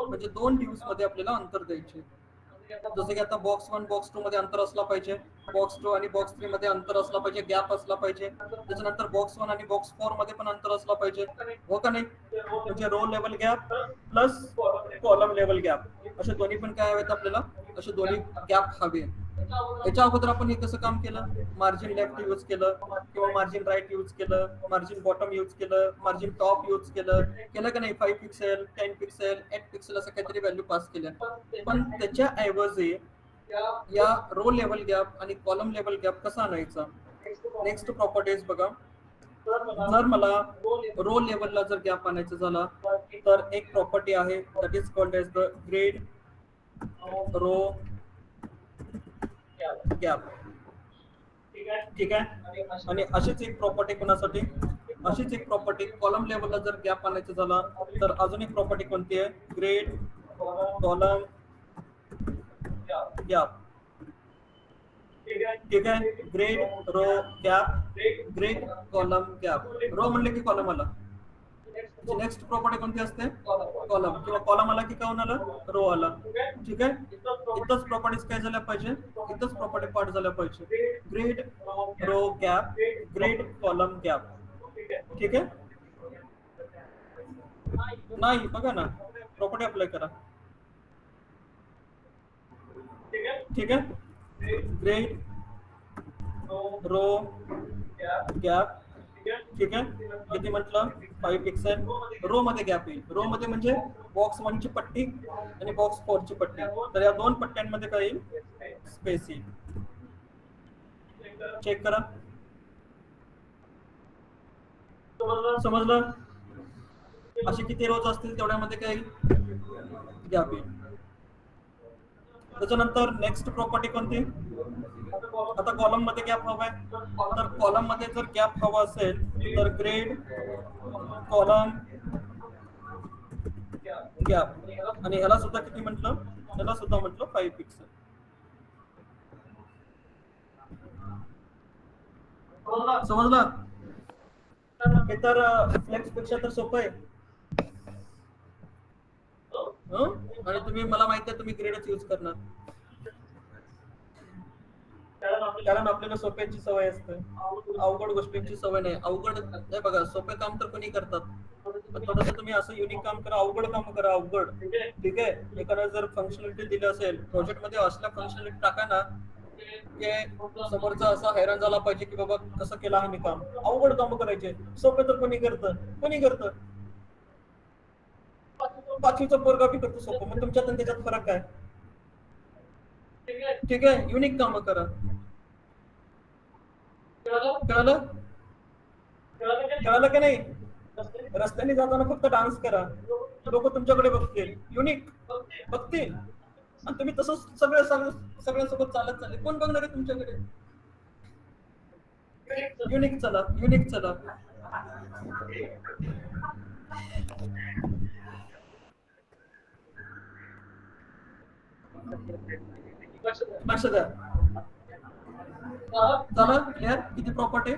म्हणजे दोन व्ह्यूज मध्ये आपल्याला अंतर द्यायचे. जसं की आता बॉक्स 1 बॉक्स 2 मध्ये अंतर असला पाहिजे, बॉक्स 2 आणि बॉक्स 3 मध्ये अंतर असला पाहिजे, गॅप असला पाहिजे. त्याच्यानंतर बॉक्स 1 आणि बॉक्स 4 मध्ये पण अंतर असला पाहिजे, हो का नाही? म्हणजे row level gap plus column level gap असे दोन्ही पण काय हवेत आपल्याला, असे दोन्ही गॅप हवे. याच्या अगोदर आपण हे कसं काम केलं, मार्जिन लेफ्ट यूज केलं किंवा मार्जिन राईट यूज केलं, मार्जिन बॉटम यूज केलं, मार्जिन टॉप यूज केलं केलं का नाही, 5 पिक्सेल 10 पिक्सेल 8 पिक्सेल असं काहीतरी व्हॅल्यू पास केल्या. पण त्याच्या ऐवजी या रो लेवल गॅप आणि कॉलम लेवल गॅप कसा आणायचा. नेक्स्ट प्रॉपर्टीज बघा, जर मला रो लेवलला जर गॅप आणायचा झाला तर एक प्रॉपर्टी आहे that is called as the grid row gap. ठीक आहे. आणि अशीच एक प्रॉपर्टी कोणासाठी, अशीच एक प्रॉपर्टी कॉलम लेवलला जर गॅप आणायचा झाला तर अजून एक प्रॉपर्टी कोणती आहे, ग्रेड कॉलम गॅप. ठीक आहे. Grid row gap, grid column gap. Row म्हणले की कॉलम आला. नेक्स्ट प्रॉपर्टी कोणती असते, कॉलम, किंवा कॉलम आला की काय आला, रो आला. ठीक आहे. इथंच प्रॉपर्टीज काय झाल्या पाहिजे, इथंच प्रॉपर्टी पार्ट झाल्या पाहिजे, grid row gap, grid column gap. ठीक आहे. नाही बघा ना, प्रॉपर्टी अप्लाय करा. ठीक आहे. Grid row gap. ठीक आहे. किती म्हटलं, 5 पिक्सेल. रो मध्ये गॅप येईल, रो मध्ये म्हणजे बॉक्स 1 ची पट्टी आणि बॉक्स 4 ची पट्टी, तर या दोन पट्ट्यांमध्ये काय येईल, स्पेस येईल. चेक करा, समजलं. असे किती रोज असतील तेवढ्यामध्ये काय येईल, गॅप येईल. त्याच्यानंतर नेक्स्ट प्रॉपर्टी कोणती, आता कॉलम मध्ये गॅप हवाय, तर कॉलम मध्ये जर गॅप हवा असेल तर ग्रेड कॉलम गॅप. आणि ह्याला सुद्धा किती म्हटलं, ह्याला सुद्धा म्हटलं 5 पिक्सेल. समजलं. हे तर फ्लेक्स पेक्षा तर सोपं आहे. आणि तुम्ही, मला माहिती आहे तुम्ही ग्रेडच यूज करणार, कारण आपल्याला सोप्याची सवय असते, अवघड गोष्टींची सवय नाही. अवघड नाही बघा, सोपे काम तर कोणी करतात, पण थोडस तुम्ही असं युनिक काम करा, अवघड काम करा, अवघड. ठीक आहे. एखादा जर फंक्शनलिटी दिली असेल प्रोजेक्ट मध्ये, असल्या फंक्शनलिटी टाका ना की समोरचा असा हैराण झाला पाहिजे की बाबा कसं केलं आम्ही काम. अवघड काम करायचे, सोपे तर कोणी करतं, कोणी करतं. पाचवीचा पोरगा बी करतो सोपं, मग तुमच्यात आणि त्याच्यात फरक काय. ठीक आहे. युनिक काम करा. कळलं, कळलं की नाही. रस्त्याने जाताना फक्त डान्स करा, लोक तुमच्याकडे बघतील, युनिक बघतील, आणि तुम्ही तसंच सगळ्यांसोबत चालत चालले, कोण बघणार आहे तुमच्याकडे. युनिक चला, युनिक चला. लक्ष द्या. झालं क्लिअर. किती प्रॉपर्टी,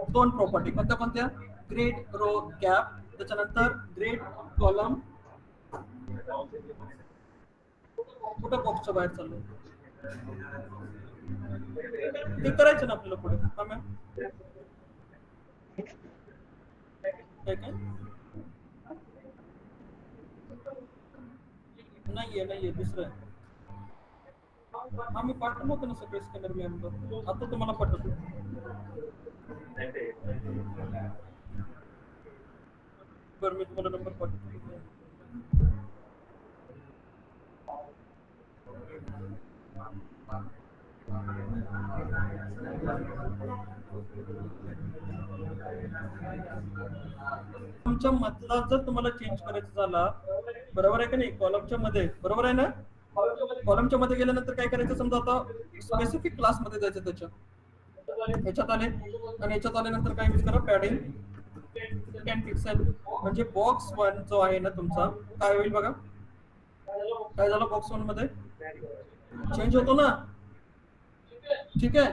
दोन प्रॉपर्टी. कोणत्या कोणत्या, ग्रेड रो गॅप, त्याच्यानंतर ग्रेड कॉलम. कुठं बॉक्सच्या बाहेर चाललो, ते करायचं ना आपल्याला पुढे. काय नाहीये, नाहीये, दुसरं आहे. मी पाठवलं होतं ना सगळे स्कॅनर मेंबर, आता तुम्हाला पाठवतो. बरं, मी तुम्हाला नंबर पाठवतो. कॉलमच्या मधला जर तुम्हाला चेंज करायचा झाला, बरोबर आहे का नाही, कॉलमच्या मध्ये, बरोबर आहे ना, कॉलमच्या मध्ये गेल्यानंतर काय करायचं, समजा आता स्पेसिफिक क्लास मध्ये जायचं त्याच्या ह्याच्यात आले आणि ह्याच्यात आल्यानंतर काय यूज करा, पॅडिंग 10 पिक्सेल, म्हणजे बॉक्स 1 जो आहे ना तुमचा, काय होईल बघा, काय झालं बॉक्स 1 मध्ये चेंज होतो ना, ठीक आहे.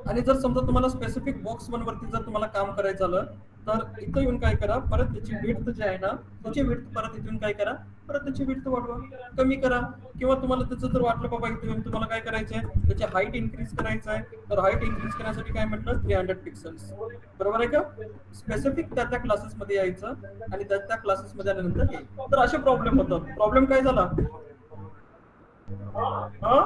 आणि जर समजा तुम्हाला स्पेसिफिक बॉक्स 1 वरती जर तुम्हाला काम करायचं झालं, तर इथं येऊन काय करा, परत त्याची विड्थ जी आहे ना, त्याची विड्थ परत इथून काय करा, परत त्याची विड्थ वाढवा, कमी करा, किंवा तुम्हाला त्याचं जर वाटलं बाबा इथे येऊन तुम्हाला काय करायचंय, त्याची हाईट इन्क्रीज करायचं आहे, तर हाईट इन्क्रीज करण्यासाठी काय म्हटलं, 300 पिक्सेल्स, बरोबर आहे का. स्पेसिफिक त्या क्लासेस मध्ये यायचं आणि त्या क्लासेस मध्ये आल्यानंतर हे, तर असे प्रॉब्लेम होतात. प्रॉब्लेम काय झाला, हा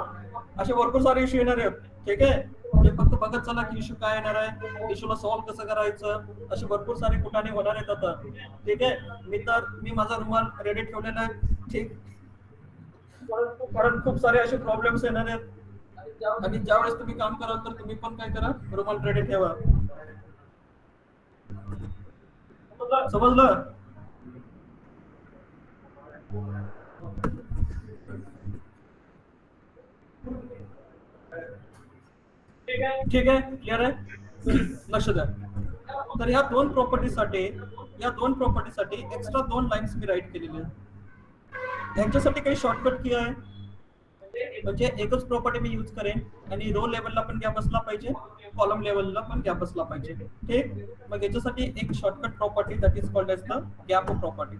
असे भरपूर सारे इश्यू येणार आहेत, ठीक आहे. ते फक्त बघत चला की इश्यू काय येणार आहे, इश्यूला सॉल्व्ह कसं करायचं, असे भरपूर सारे कुठाने होणार आहेत आता, ठीक आहे. मी माझा रुमाल रेडी ठेवलेला आहे, ठीक, कारण खूप सारे असे प्रॉब्लेम्स येणार आहेत, आणि ज्यावेळेस तुम्ही काम कराल तर तुम्ही पण काय करा, रुमाल रेडी ठेवा, समजलं. ठीक आहे, क्लिअर आहे, लक्ष द्या. तर या दोन प्रॉपर्टीसाठी एक्स्ट्रा 2 लाईन्स मी राईट केलेले आहेत. यांच्यासाठी काही शॉर्टकट की आहे, म्हणजे एकच प्रॉपर्टी मी यूज करेन आणि रो लेवलला पण गॅप असला पाहिजे, कॉलम लेवलला पण गॅप असला पाहिजे, ठीक. मग याच्यासाठी एक shortcut property that is called as the gap property.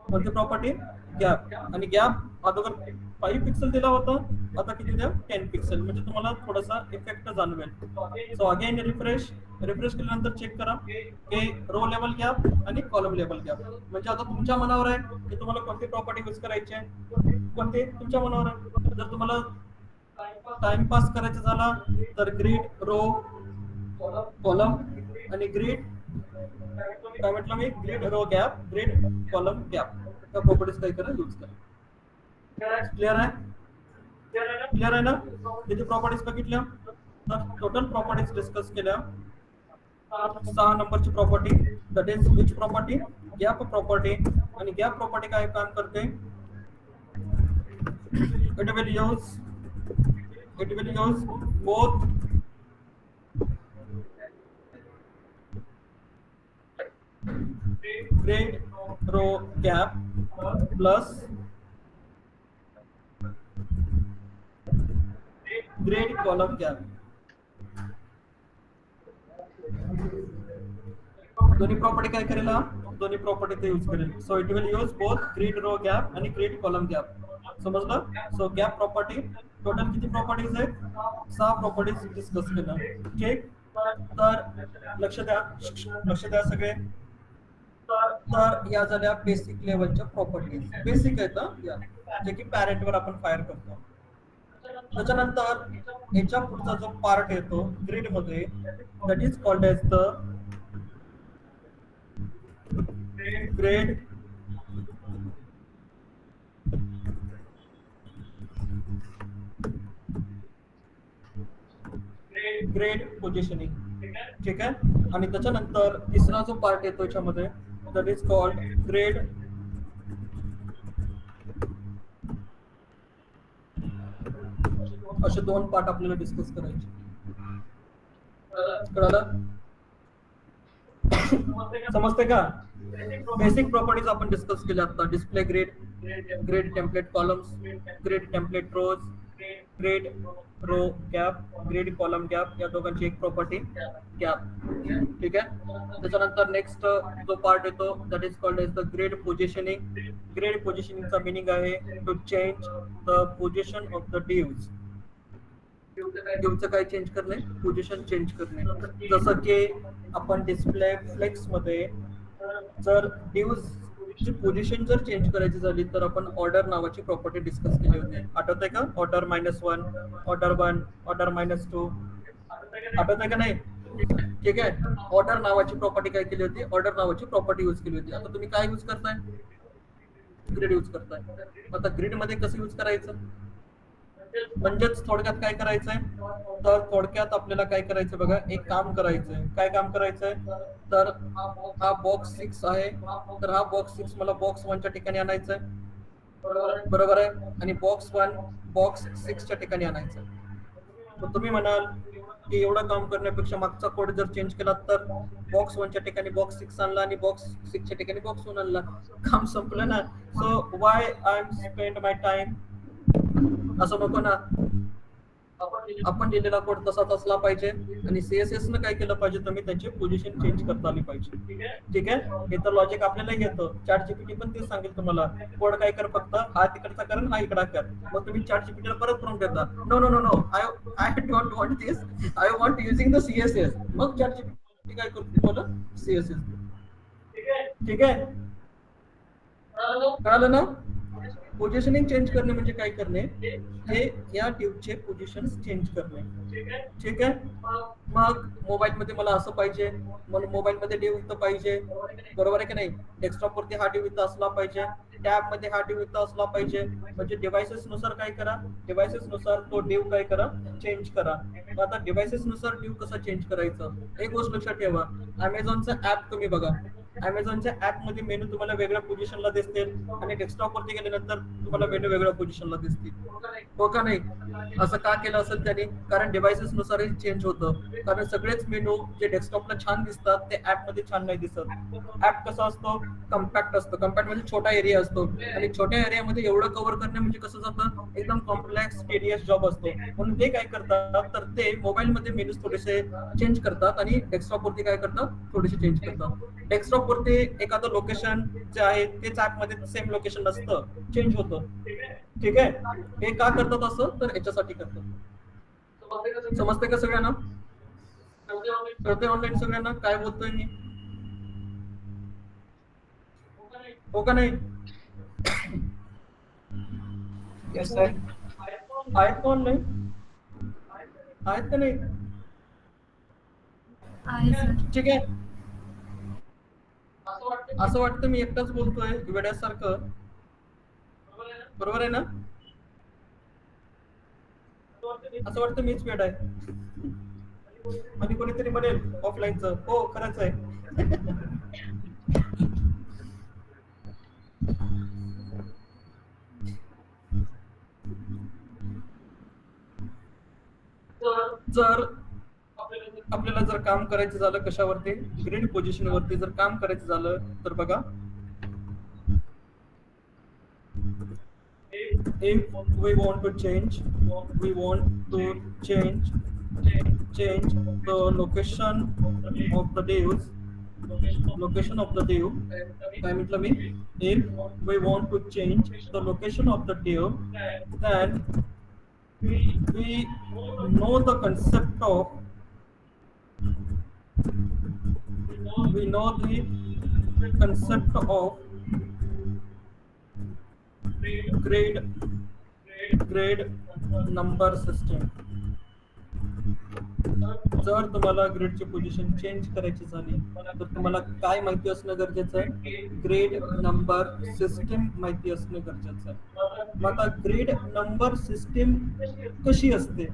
कोणती प्रॉपर्टी, गॅप. आणि गॅप अगोदर 5 पिक्सेल दिला होता, आता किती द्या, 10 पिक्सेल, म्हणजे तुम्हाला थोडासा इफेक्ट जाणवेल. सो अगेन रिफ्रेश केल्यानंतर चेक करा की रो लेवल गॅप आणि कॉलम लेवल गॅप, म्हणजे आता तुमच्या मनावर आहे की तुम्हाला कोणती प्रॉपर्टी यूज करायची आहे, कोणती तुमच्या मनावर आहे. जर तुम्हाला टाइमपास करायचा झाला तर ग्रीड रो कॉलम आणि ग्रीड, काय म्हटलं मी, grid row gap, grid column gap, त्या प्रॉपर्टीज काय करा, यूज करा. क्लिअर आहे, क्लिअर आहे ना. किती प्रॉपर्टीज बघितल्या, तर टोटल प्रॉपर्टीज डिस्कस केल्या 6 नंबरची property, that is which property, gap property. आणि गॅप प्रॉपर्टी काय काम करते, it will use both grid row gap plus grid column gap. दोन्ही प्रॉपर्टी काय करेल, दोन्ही प्रॉपर्टी ते यूज करेल. So it will use both grid row gap आणि ग्रीड कॉलम गॅप, समजलं. सो गॅप प्रॉपर्टी, टोटल किती प्रॉपर्टीज आहेत, 6 प्रॉपर्टीज डिस्कस केल्या, ठीक. तर लक्ष द्या सगळे. तर या झाल्या बेसिक लेवलच्या प्रॉपर्टीज, बेसिक आहेत या, जे की पॅरेंट वर आपण फायर करतो. त्याच्यानंतर याच्या पुढचा जो पार्ट येतो ग्रीड मध्ये, that is called as the grid positioning, ठीक आहे. आणि त्याच्यानंतर तिसरा जो पार्ट येतो याच्यामध्ये, दॅट इज कॉल्ड ग्रेड असे 2 पार्ट आपल्याला डिस्कस करायचे, कळलं, समजते का. बेसिक प्रॉपर्टीज आपण डिस्कस केल्या आता, display grid, grid template columns, grid template rows, grid row gap, grid column gap, या दोघांची एक प्रॉपर्टी गॅप, ठीक आहे. त्याच्यानंतर नेक्स्ट जो पार्ट येतो that is called as the grid positioning. Grid पोझिशनिंगचा मीनिंग आहे to change the position of the divs. डिव्हचं काय चेंज करणे, पोझिशन चेंज करणे. जसं की आपण डिस्प्ले फ्लेक्स मध्ये जर डिव्हची पोझिशन जर चेंज करायची झाली तर आपण ऑर्डर नावाची प्रॉपर्टी डिस्कस केली होती, आठवतंय का. ऑर्डर -1, ऑर्डर 1, ऑर्डर -2, आठवतंय का नाही, ठीक आहे. ऑर्डर नावाची प्रॉपर्टी काय केली होती, ऑर्डर नावाची प्रॉपर्टी यूज केली होती. आता तुम्ही काय यूज करताय, ग्रिड यूज करताय. आता ग्रिड मध्ये कसं यूज करायचं, म्हणजेच थोडक्यात काय करायचंय, तर थोडक्यात आपल्याला काय करायचं बघा, एक काम करायचंय. काय काम करायचंय, तर हा बॉक्स 6 आहे, तर हा बॉक्स 6 मला बॉक्स 1 च्या ठिकाणी आणायचा आहे, बरोबर आहे, आणि बॉक्स 1 बॉक्स 6 च्या ठिकाणी आणायचं आहे. मग तुम्ही म्हणाल की एवढं काम करण्यापेक्षा मागचा कोड जर चेंज केला, तर बॉक्स 1 च्या ठिकाणी बॉक्स 6 आणला आणि बॉक्स 6 च्या ठिकाणी बॉक्स 1 आणला, काम संपलं ना. So why I am spend my time, असं नको ना. आपण लिहिलेला कोड तसाच असला पाहिजे आणि सीएसएस न काय केलं पाहिजे, तुम्ही त्याची पोझिशन चेंज करता आली पाहिजे. ठीक आहे, हे तर लॉजिक आपल्याला येतं. चॅट जीपीटी पण तेच सांगेल तुम्हाला, कोड काय कर, फक्त हा तिकडचा कर आणि हा इकडा कर. मग तुम्ही चॅट जीपीटीला परत प्रॉम्प्ट देता, no no no no, I I don't want this, I want using the CSS. मग चॅट जीपीटी काय करतो, तुम्हाला सीएसएस. ठीक आहे, कळालं ना. पोझिशनिंग चेंज करणे म्हणजे काय करणे, हे या ट्यूबचे पोझिशन चेंज करणे. ठीक आहे, मग मोबाईल मध्ये मला असं पाहिजे, मला मोबाईल मध्ये डिव्ह इथं पाहिजे, बरोबर आहे की नाही. डेस्कटॉप वरती हा डिव्ह इथं असला पाहिजे, टॅब मध्ये हा डिव्ह इथं असला पाहिजे. म्हणजे डिव्हाइसेस नुसार काय करा, डिव्हाइसेस नुसार तो डिव्ह काय करा, चेंज करा. मग आता डिव्हाइसेस नुसार डिव्ह कसं चेंज करायचं, एक गोष्ट लक्षात ठेवा. अमेझॉनचा ऍप तुम्ही बघा, अमेझॉनच्या ऍप मध्ये मेनू तुम्हाला वेगळ्या पोझिशनला दिसतील आणि डेस्कटॉप वरती गेल्यानंतर तुम्हाला मेनू वेगळ्या पोझिशनला दिसतील, हो का नाही. असं का केलं असेल त्यांनी, कारण डिव्हाइसेस नुसारही चेंज होतं. कारण सगळेच मेनू जे डेस्कटॉपला छान दिसतात ते ऍप मध्ये छान नाही दिसत. ऍप कसा असतो, कम्पॅक्ट असतो, कम्पॅक्ट म्हणजे छोटा एरिया असतो, आणि छोट्या एरियामध्ये एवढं कव्हर करणे म्हणजे कसं जातं, एकदम कॉम्प्लेक्स टेडियस जॉब असतो. म्हणून ते काय करतात, तर ते मोबाईल मध्ये मेनूज थोडेसे चेंज करतात आणि डेस्कटॉप वरती काय करतात, थोडेसे चेंज करतात. डेस्कटॉप वरती एखादं लोकेशन जे आहे तेच ऍप मध्ये सेम लोकेशन नसतं, चेंज होतं. ठीक आहे, हे का करतात असं, तर याच्यासाठी करतात. समजते का सगळ्यांना, कळते ऑनलाईन सगळ्यांना काय बोलतोय मी, हो का नाही.
Yes, sir.
आहेत का ऑनलाईन, आहेत का नाही.
आहे सर.
ठीक आहे, असं वाटतं मी एकटाच बोलतोय वेड्यासारखं, बरोबर आहे ना. असं वाटतं मीच वेड आहे, आणि कोणीतरी म्हणेल ऑफलाईनचं, हो खरंच आहे. जर आपल्याला जर काम करायचं झालं कशावरती, ग्रीड पोझिशन वरती जर काम करायचं झालं, तर बघा, if we want to change change the location of the divs, काय म्हटलं मी, if we want to change the location of the div, then we know the concept of grade number system. जर तुम्हाला ग्रेडची पोझिशन चेंज करायची झाली, तर तुम्हाला काय माहिती असणं गरजेचं आहे, ग्रेड नंबर सिस्टीम माहिती असणं गरजेचं आहे. मग आता ग्रेड नंबर सिस्टीम कशी असते,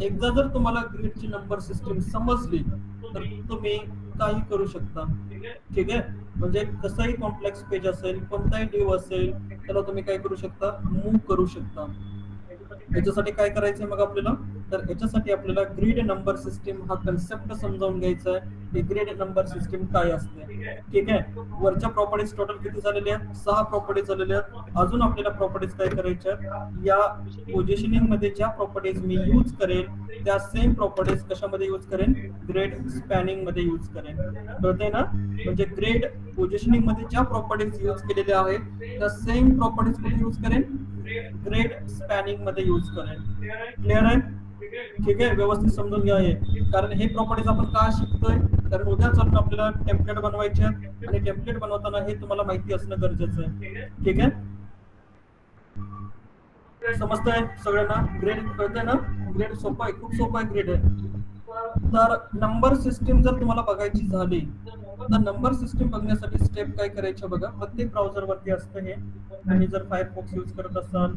एकदा जर तुम्हाला ग्रेडची नंबर सिस्टीम समजली, तर तुम्ही काही करू शकता. ठीक आहे, म्हणजे कसंही कॉम्प्लेक्स पेज असेल, कोणताही डिव असेल, त्याला तुम्ही काय करू शकता, मूव्ह करू शकता. याच्यासाठी काय करायचंय मग आपल्याला, तर याच्यासाठी आपल्याला ग्रीड नंबर सिस्टीम हा कन्सेप्ट समजावून घ्यायचा आहे, की ग्रीड नंबर सिस्टीम काय असते. ठीक आहे, वरच्या प्रॉपर्टीज टोटल किती झालेल्या आहेत, 6 प्रॉपर्टीज झालेल्या आहेत. अजून आपल्याला प्रॉपर्टीज काय करायच्या, या पोझिशनिंग मध्ये ज्या प्रॉपर्टीज मी यूज करेल, त्या सेम प्रॉपर्टीज कशामध्ये यूज करेन, ग्रेड स्पॅनिंग मध्ये यूज करेन. कळतंय ना, म्हणजे ग्रेड पोझिशनिंग मध्ये ज्या प्रॉपर्टीज यूज केलेल्या आहेत, त्या सेम प्रॉपर्टीज मध्ये यूज करेन, ग्रेड स्पॅनिंग मध्ये यूज करेन. क्लिअर आहे, ठीक आहे, व्यवस्थित समजून घ्या हे. कारण हे प्रॉपर्टीज आपण का शिकतोय, कारण उद्या चालून आपल्याला टेम्पलेट बनवायचे आहेत, आणि टेम्पलेट बनवताना हे तुम्हाला माहिती असणं गरजेचं आहे. ठीक आहे, समजतंय सगळ्यांना, ग्रेड कळतंय ना, ग्रेड सोपा आहे, खूप सोपा आहे ग्रेड आहे. तर नंबर सिस्टीम जर तुम्हाला बघायची झाली, तर नंबर सिस्टीम बघण्यासाठी स्टेप काय करायचं बघा, प्रत्येक ब्राउझर वरती असतं हे. तुम्ही जर फायरफॉक्स यूज करत असाल,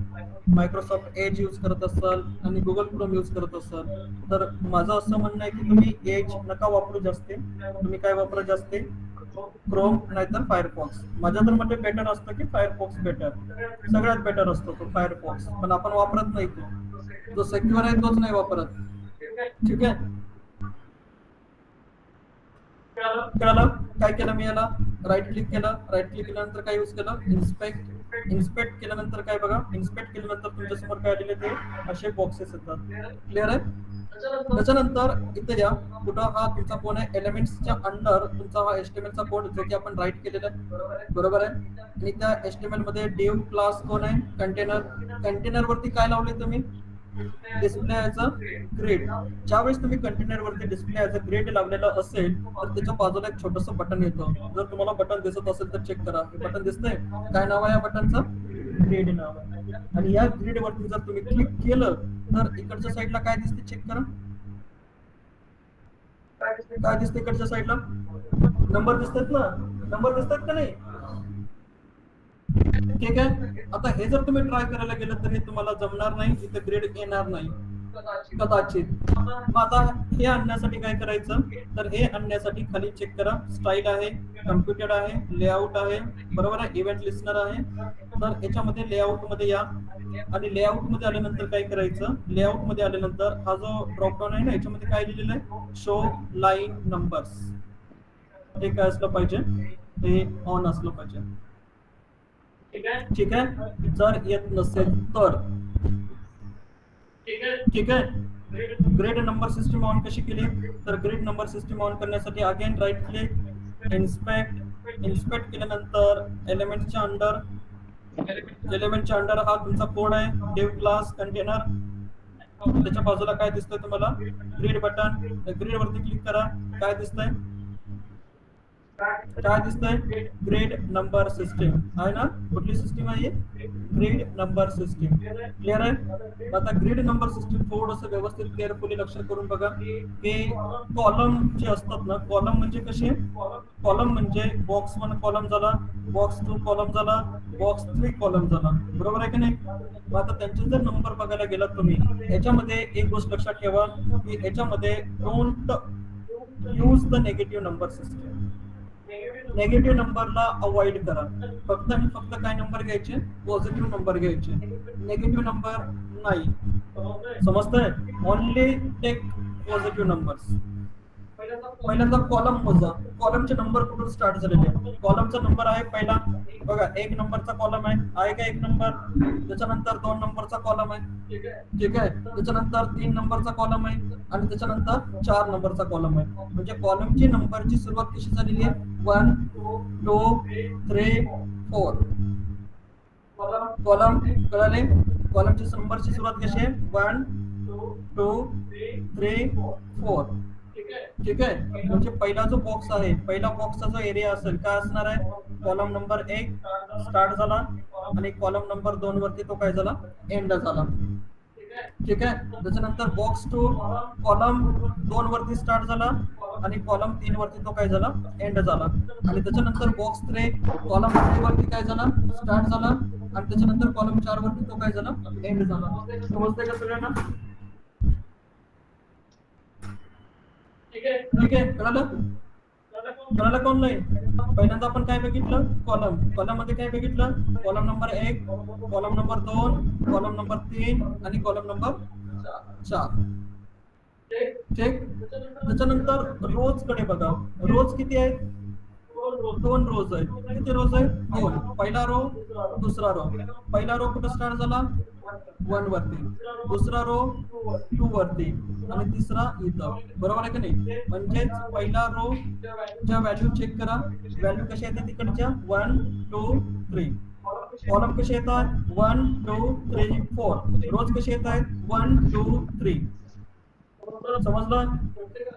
मायक्रोसॉफ्ट एज यूज करत असाल आणि गुगल क्रोम यूज करत असाल, तर माझं असं म्हणणं आहे की तुम्ही एज नका वापरू जास्त. तुम्ही काय वापरा जास्त, क्रोम नाहीतर फायरफॉक्स. माझ्या तर मते बेटर असतं की फायरफॉक्स बेटर, सगळ्यात बेटर असतो तो फायरफॉक्स, पण आपण वापरत नाही तो. जो सेक्युअर आहे तोच नाही वापरत. ठीक आहे, कळालं? काय केलं मी याला, राईट क्लिक केलं. राईट क्लिक केल्यानंतर काय यूज केलं, इन्स्पेक्ट. इन्स्पेक्ट केल्यानंतर काय बघा, इन्स्पेक्ट केल्यानंतर तुमच्या समोर काय आलेले ते असे बॉक्सेस येतात. क्लिअर आहे? त्याच्यानंतर इथे या, कुठं हा तुमचा कोण आहे, एलिमेंट्सच्या अंडर तुमचा हा HTML चा कोड जो की आपण राईट केलेला आहे, बरोबर आहे. आणि त्या HTML मध्ये डिव क्लास कोण आहे, कंटेनर. कंटेनर वरती काय लावले तुम्ही, डिस्प्ले ॲज अ ग्रिड. ज्यावेळेस तुम्ही कंटेनर वरती डिस्प्ले ॲज अ ग्रिड लावलेलं असेल तर त्याच्या बाजूला एक छोटंसं बटन येतं. जर तुम्हाला बटन दिसत असेल तर चेक करा, हे बटन दिसतंय, काय नाव आहे या बटनचं, ग्रिड नाव आहे. आणि या ग्रिड वरती जर तुम्ही क्लिक केलं तर इकडच्या साईडला काय दिसते, चेक करा. काय दिसते इकडच्या साईडला, नंबर दिसतात ना, नंबर दिसतात का नाही. ठीक आहे, आता हे जर तुम्ही ट्राय करायला गेलं तर हे तुम्हाला जमणार नाही, इथे ग्रेड येणार नाही कदाचित. मग आता हे आणण्यासाठी काय करायचं, तर हे आणण्यासाठी खाली चेक करा, स्टाईल आहे, कम्प्युटर आहे, लेआउट आहे, बरोबर आहे, इव्हेंट लिस्नर आहे. तर याच्यामध्ये लेआउट मध्ये या, आणि लेआउट मध्ये आल्यानंतर काय करायचं, लेआउट मध्ये आल्यानंतर हा जो ड्रॉपडाऊन आहे ना, याच्यामध्ये काय लिहिलेलं आहे, शो लाईन नंबर्स. हे काय असलं पाहिजे, हे ऑन असलं पाहिजे. ठीक आहे, जर येत नसेल तर, ठीक आहे. ग्रेड नंबर सिस्टम ऑन कशी केली, तर ग्रेड नंबर सिस्टम ऑन करण्यासाठी again right click, inspect. Inspect केल्यानंतर एलिमेंटच्या अंडर, एलिमेंटच्या अंडर हा तुमचा कोड आहे, डिव क्लास कंटेनर. त्याच्या बाजूला काय दिसतंय तुम्हाला, ग्रिड बटन. ग्रिड वरती क्लिक करा, काय दिसतंय, काय दिसतंय, ग्रेड नंबर सिस्टीम आहे ना. कुठली सिस्टीम आहे, ग्रेड नंबर सिस्टीम. क्लिअर आहे. आता ग्रेड नंबर सिस्टीम थोडस व्यवस्थित केअरफुली लक्ष करून बघा की कॉलम जे असतात ना, कॉलम म्हणजे कसे, कॉलम म्हणजे बॉक्स 1 कॉलम झाला, बॉक्स 2 कॉलम झाला, बॉक्स 3 कॉलम झाला, बरोबर आहे की नाही. मग आता त्यांचे जर नंबर बघायला गेलात तुम्ही, याच्यामध्ये एक गोष्ट लक्षात ठेवा की याच्यामध्ये don't use the negative number system. Negative नंबरला अवॉइड करा, फक्त आणि फक्त काय नंबर घ्यायचे, पॉझिटिव्ह नंबर घ्यायचे, नेगेटिव्ह नंबर नाही. समजतंय, ओनली टेक पॉझिटिव्ह नंबर्स. पहिल्यांदा कॉलम मोजा, कॉलमचे नंबर कुठून स्टार्ट झालेले, कॉलमचा नंबर आहे पहिला बघा, 1 नंबरचा कॉलम आहे का 1 नंबर. त्याच्यानंतर 2 नंबरचा कॉलम आहे, ठीक आहे. त्याच्यानंतर 3 नंबरचा कॉलम आहे, आणि त्याच्यानंतर 4 नंबरचा कॉलम आहे. म्हणजे कॉलमची नंबरची सुरुवात कशी झालेली आहे, 1 2 3 4. कॉलम कळाले, कॉलमची नंबरची सुरुवात कशी आहे, 1 2 3 4. ठीक आहे, म्हणजे पहिला जो बॉक्स आहे, पहिला बॉक्सचा जो एरिया असेल काय असणार आहे, कॉलम नंबर 1 स्टार्ट झाला, आणि कॉलम नंबर 2 वरती तो काय झाला, एंड झाला. ठीक आहे. त्याच्यानंतर बॉक्स 2 कॉलम 2 वरती स्टार्ट झाला, आणि कॉलम 3 वरती तो काय झाला, एंड झाला. आणि त्याच्यानंतर बॉक्स 3 कॉलम 3 वरती काय झाला, स्टार्ट झाला, आणि त्याच्यानंतर कॉलम 4 वरती तो काय झाला, एंड झाला. समजतंय का सगळ्यांना, ठीक आहे. कळालं, कळालं कोण नाही. पहिल्यांदा आपण काय बघितलं, कॉलम, कॉलम मध्ये काय बघितलं, column number 1, column number 2, column number 3, आणि कॉलम नंबर 4. ठीक. त्याच्यानंतर रोज कडे बघा, रोज किती आहेत, 2 रोज आहेत. किती रोज आहेत, 2. पहिला रो, दुसरा रो. पहिला रो कुठं स्टार्ट झाला, 1 वरती, दुसरा रो 2 वरती, आणि तिसरा इथं, बरोबर आहे की नाही. म्हणजेच पहिला रो च्या व्हॅल्यू चेक करा, व्हॅल्यू कशा येतात तिकडच्या, 1 2 3. कॉलम कसे येतात, 1 2 3 4. रोज कसे येत आहेत, 1 2 3. समजलं,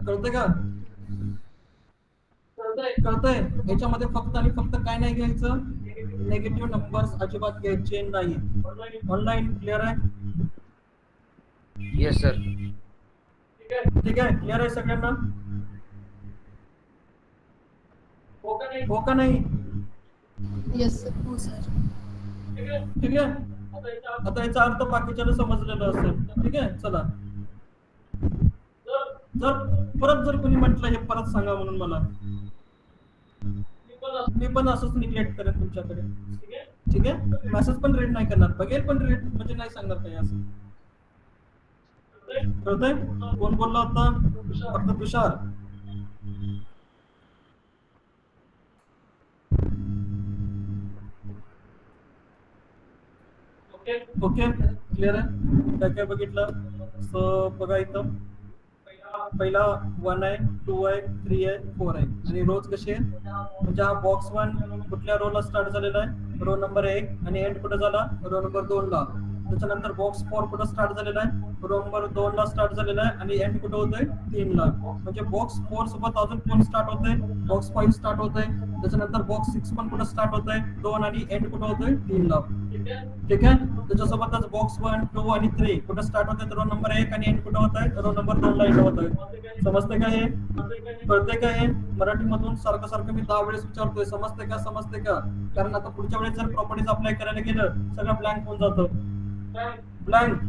कळतंय का, कळतंय. याच्यामध्ये फक्त आणि फक्त काय नाही घ्यायचं, नेगेटिव्ह नंबर्स अजिबात घ्यायचे नाही. ऑनलाईन क्लिअर आहे,
येस सर.
ठीक आहे, क्लिअर आहे सगळ्यांना. हो का नाही?
Yes sir. हो सर.
ठीक आहे. आता याचा अर्थ बाकीच्याला समजलेला असेल. ठीक आहे, चला. जर परत जर कोणी म्हटलं हे परत सांगा म्हणून मला, मी पण असंच निग्लेक्ट करेन तुमच्याकडे. ठीक आहे, मेसेज पण रीड नाही करणार, बघेल पण रीड म्हणजे नाही सांगणार काही असं. कळतंय? कोण बोलला होता? फक्त तुषार. ओके, क्लिअर आहे? काय काय बघितलं? सो बघा इथं पहिला 1 आहे, 2 आहे, 3 आहे, 4 आहे आणि रोज कसे आहेत म्हणजे हा बॉक्स 1 कुठल्या रोला स्टार्ट झालेला आहे? रो नंबर 1 आणि एंड कुठं झाला? रो नंबर 2 ला. त्याच्यानंतर बॉक्स 4 कुठं स्टार्ट झालेला आहे? रो नंबर 2 ला स्टार्ट झालेला आहे आणि एंड कुठं होतंय? 3 ला. म्हणजे बॉक्स 4 सोबत अजून कोण स्टार्ट होतंय? बॉक्स 5 स्टार्ट होतंय. त्याच्यानंतर बॉक्स 6 पण कुठं स्टार्ट होतंय? 2 आणि एंड कुठं होतंय? 3 ला. ठीक आहे, त्याच्यासोबतच बॉक्स 1, 2 आणि 3 कुठं स्टार्ट होतंय? रो नंबर 1 आणि एंड कुठं होतंय? रो नंबर 2 ला एंड होतंय. समजते का हे? कळते का हे? मराठीमधून सारखं सारखं मी 10 वेळेस विचारतोय, समजते का? समजते का? कारण आता पुढच्या वेळेस जर प्रॉपर्टीज अप्लाय करायला गेलं सगळं ब्लँक होऊन जातं. ब्लँक.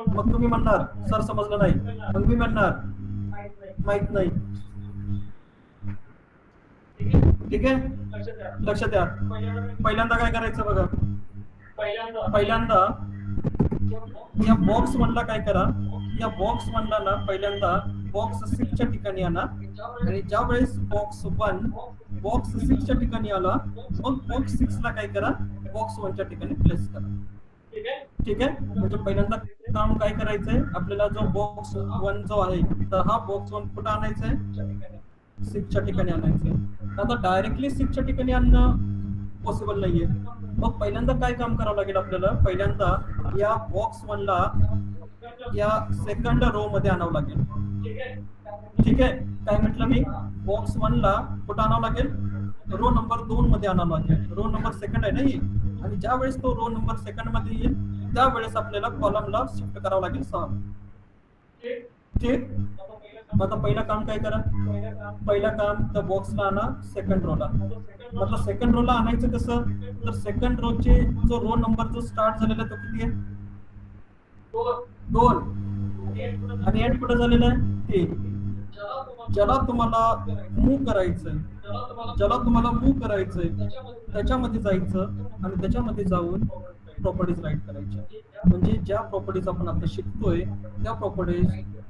मग तुम्ही म्हणणार सर समजलं नाही, मग मी म्हणणार माहित नाही. ठीक आहे, लक्षात द्या. पहिल्यांदा काय करायचं बघा, पहिल्यांदा या बॉक्स 1 ला काय करा, या बॉक्स 1 ला ना पहिल्यांदा बॉक्स 6 च्या ठिकाणी आणा आणि ज्या वेळेस बॉक्स 1 बॉक्स 6 च्या ठिकाणी आला मग बॉक्स 6 ला काय करा, बॉक्स 1 च्या ठिकाणी प्लेस करा. ठीक आहे, म्हणजे पहिल्यांदा काम काय करायचंय आपल्याला, जो बॉक्स 1 जो आहे तर हा बॉक्स 1 कुठं आणायचा आहे? 6 च्या ठिकाणी आणायचंय. आता डायरेक्टली 6 च्या ठिकाणी आणणं पॉसिबल नाहीये. मग पहिल्यांदा काय काम करावं लागेल आपल्याला, पहिल्यांदा या बॉक्स 1 ला या सेकंड रो मध्ये आणावं लागेल. ठीक आहे, काय म्हटलं मी, बॉक्स 1 ला कुठं आणावं लागेल? रो नंबर 2 मध्ये आणावं लागेल. रो नंबर सेकंड आहे नाही, आणि ज्या वेळेस तो रो नंबर सेकंड मध्ये येईल त्यावेळेस आपल्याला कॉलमला शिफ्ट करावं लागेल 6. ठीक. मग आता पहिलं काम काय करा, पहिलं काम त्या बॉक्सला आणा सेकंड रोला. मतलब सेकंड रोला आणायचं कसं, तर सेकंड रोचे जो रो नंबर जो स्टार्ट झालेला तो किती आहे? 2 आणि एंड कुठं झालेला आहे? 3. ज्याला तुम्हाला मूव्ह करायचंय, ज्याला तुम्हाला मूव्ह करायचंय त्याच्यामध्ये जायचं आणि त्याच्यामध्ये जाऊन प्रॉपर्टीज राईट करायच्या. म्हणजे ज्या प्रॉपर्टीज आपण आता शिकतोय त्या प्रॉपर्टीज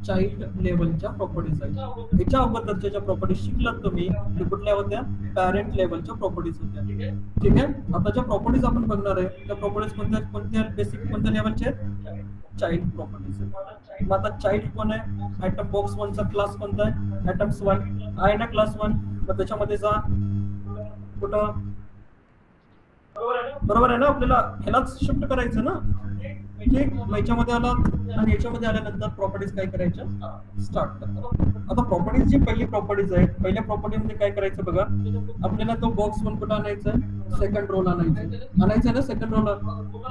चाइल्ड लेवलच्या प्रॉपर्टीज आहेत. याच्या अगोदरच्या ज्या प्रॉपर्टीज शिकलात तुम्ही ते कुठल्या होत्या? पॅरेंट लेवलच्या प्रॉपर्टीज होत्या. ठीक आहे, आता ज्या प्रॉपर्टीज आपण बघणार आहे त्या प्रॉपर्टीज कोणत्या बेसिक कोणत्या लेवलच्या आहेत? Child properties. मग आता चाइल्ड कोण आहे? आयटम बॉक्स 1 चा क्लास कोणता आहे? आयटम्स 1 आहे ना क्लास 1. मग त्याच्यामध्ये जा कुठं, बरोबर आहे ना, आपल्याला ह्यालाच शिफ्ट करायचं ना. ठीक, मग याच्यामध्ये आला आणि याच्यामध्ये आल्यानंतर प्रॉपर्टीज काय करायच्या? स्टार्ट करतात. आता प्रॉपर्टीज जी पहिली प्रॉपर्टीज आहेत, पहिल्या प्रॉपर्टीमध्ये काय करायचं बघा, आपल्याला तो बॉक्स 1 कुठं आणायचा आहे? सेकंड रोला आणायचं ना, सेकंड रोला.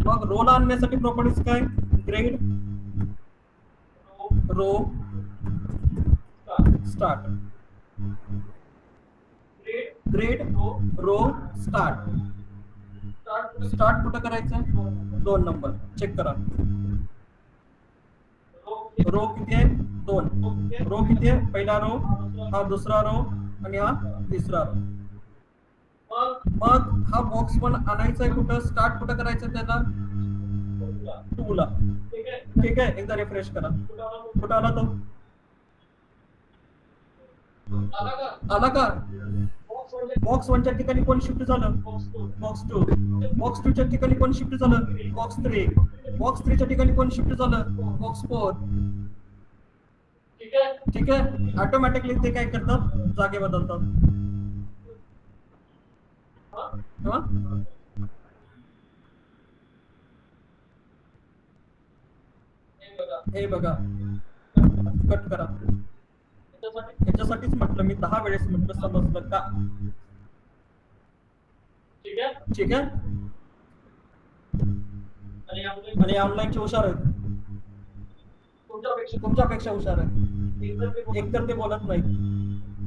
मग रोला आणण्यासाठी प्रॉपर्टीज काय? Grid row start. Grid row start. Start कुठं करायचं? 2 नंबर. चेक करा, रो किती आहे? 2. रो किती आहे? पहिला रो, हा दुसरा रो आणि हा तिसरा रो. मग हा बॉक्स 1 आणायचा आहे कुठं? स्टार्ट कुठं करायचं त्याला? 2 ला. ठीक आहे, एकदा रिफ्रेश करा, कुठं आला तो? आला का? बॉक्स 1 च्या ठिकाणी कोण शिफ्ट झालं? बॉक्स 2. बॉक्स 2 च्या ठिकाणी कोण शिफ्ट झालं? बॉक्स 3. बॉक्स 3 च्या ठिकाणी कोण शिफ्ट झालं? बॉक्स 4. ठीक आहे, ऑटोमॅटिकली ते काय करतात? जागे बदलतात. हे बघा, कट करा. याच्यासाठीच म्हटलं मी 10 वेळेस म्हटलं, समजलं का? ठीक आहे, आणि ऑनलाईनचे हुशार आहेत, तुमच्यापेक्षा हुशार आहेत. एकतर ते बोलत नाही,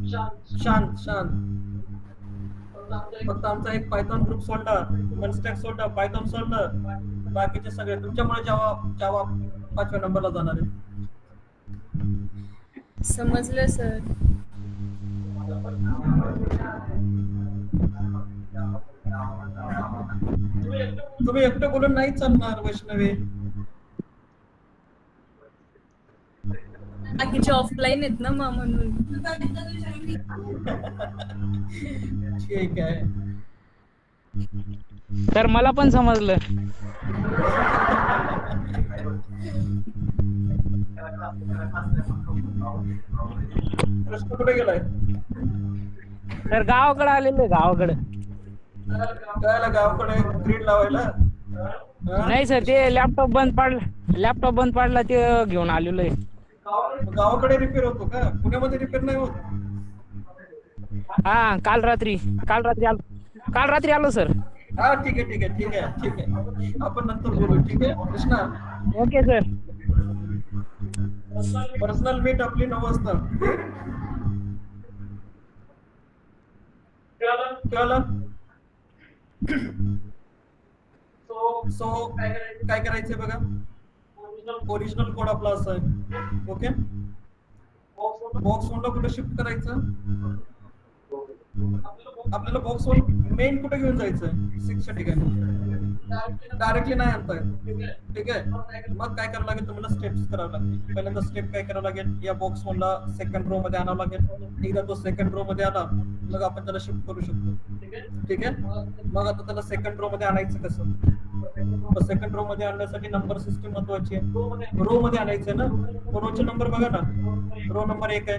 शांत शांत. फक्त आमचा एक पायथॉन ग्रुप सोडला, मनस्टॅक सोडला, पायथॉन सोडलं, बाकीचे सगळे तुमच्यामुळे जावा जावा 5व्या नंबरला जाणार आहे.
समजलं सर.
तुम्ही एकटं बोलून नाही चालणार वैष्णवी.
बाकीचे ऑफलाईन आहेत ना मग म्हणून.
ठीक आहे.
तर मला पण समजलं.
प्रश्न कुठे गेलाय?
तर गावाकडे आलेले, गावाकडे.
काय गावाकडे ग्रीड लावायला? हा?
नाही सर, ते लॅपटॉप बंद पडला ते घेऊन आलेलो आहे.
गावाकडे रिपेअर होतो का? पुण्यामध्ये रिपेअर नाही होत?
हा, काल रात्री आलो सर.
हा ठीक आहे ठीक आहे ठीक आहे ठीक आहे, आपण नंतर बोलू. ठीक आहे Krishna.
Okay sir.
Personal meet आपली 9 वाजता. कळलं? सो काय करायचंय बघा. ओरिजिनल कोड आपला असा आहे. ओके, बॉक्स 1 ला कुठे शिफ्ट करायचं? आपल्याला बॉक्स 1 मेन कुठे घेऊन जायचंय? 6 च्या ठिकाणी. डायरेक्टली नाही आणताय. ठीक आहे, मग काय करावं लागेल तुम्हाला? स्टेप्स करावं लागेल. पहिल्यांदा स्टेप काय करावं लागेल? या बॉक्स 1 ला सेकंड रो मध्ये आणावं लागेल. एकदा तो सेकंड रो मध्ये आला मग आपण त्याला शिफ्ट करू शकतो. ठीक आहे, मग आता त्याला सेकंड रो मध्ये आणायचं कसं? सेकंड रो मध्ये आणण्यासाठी नंबर सिस्टीम महत्वाची आहे. रो मध्ये आणायचं ना. रोचे नंबर बघा ना. रो नंबर 1 आहे,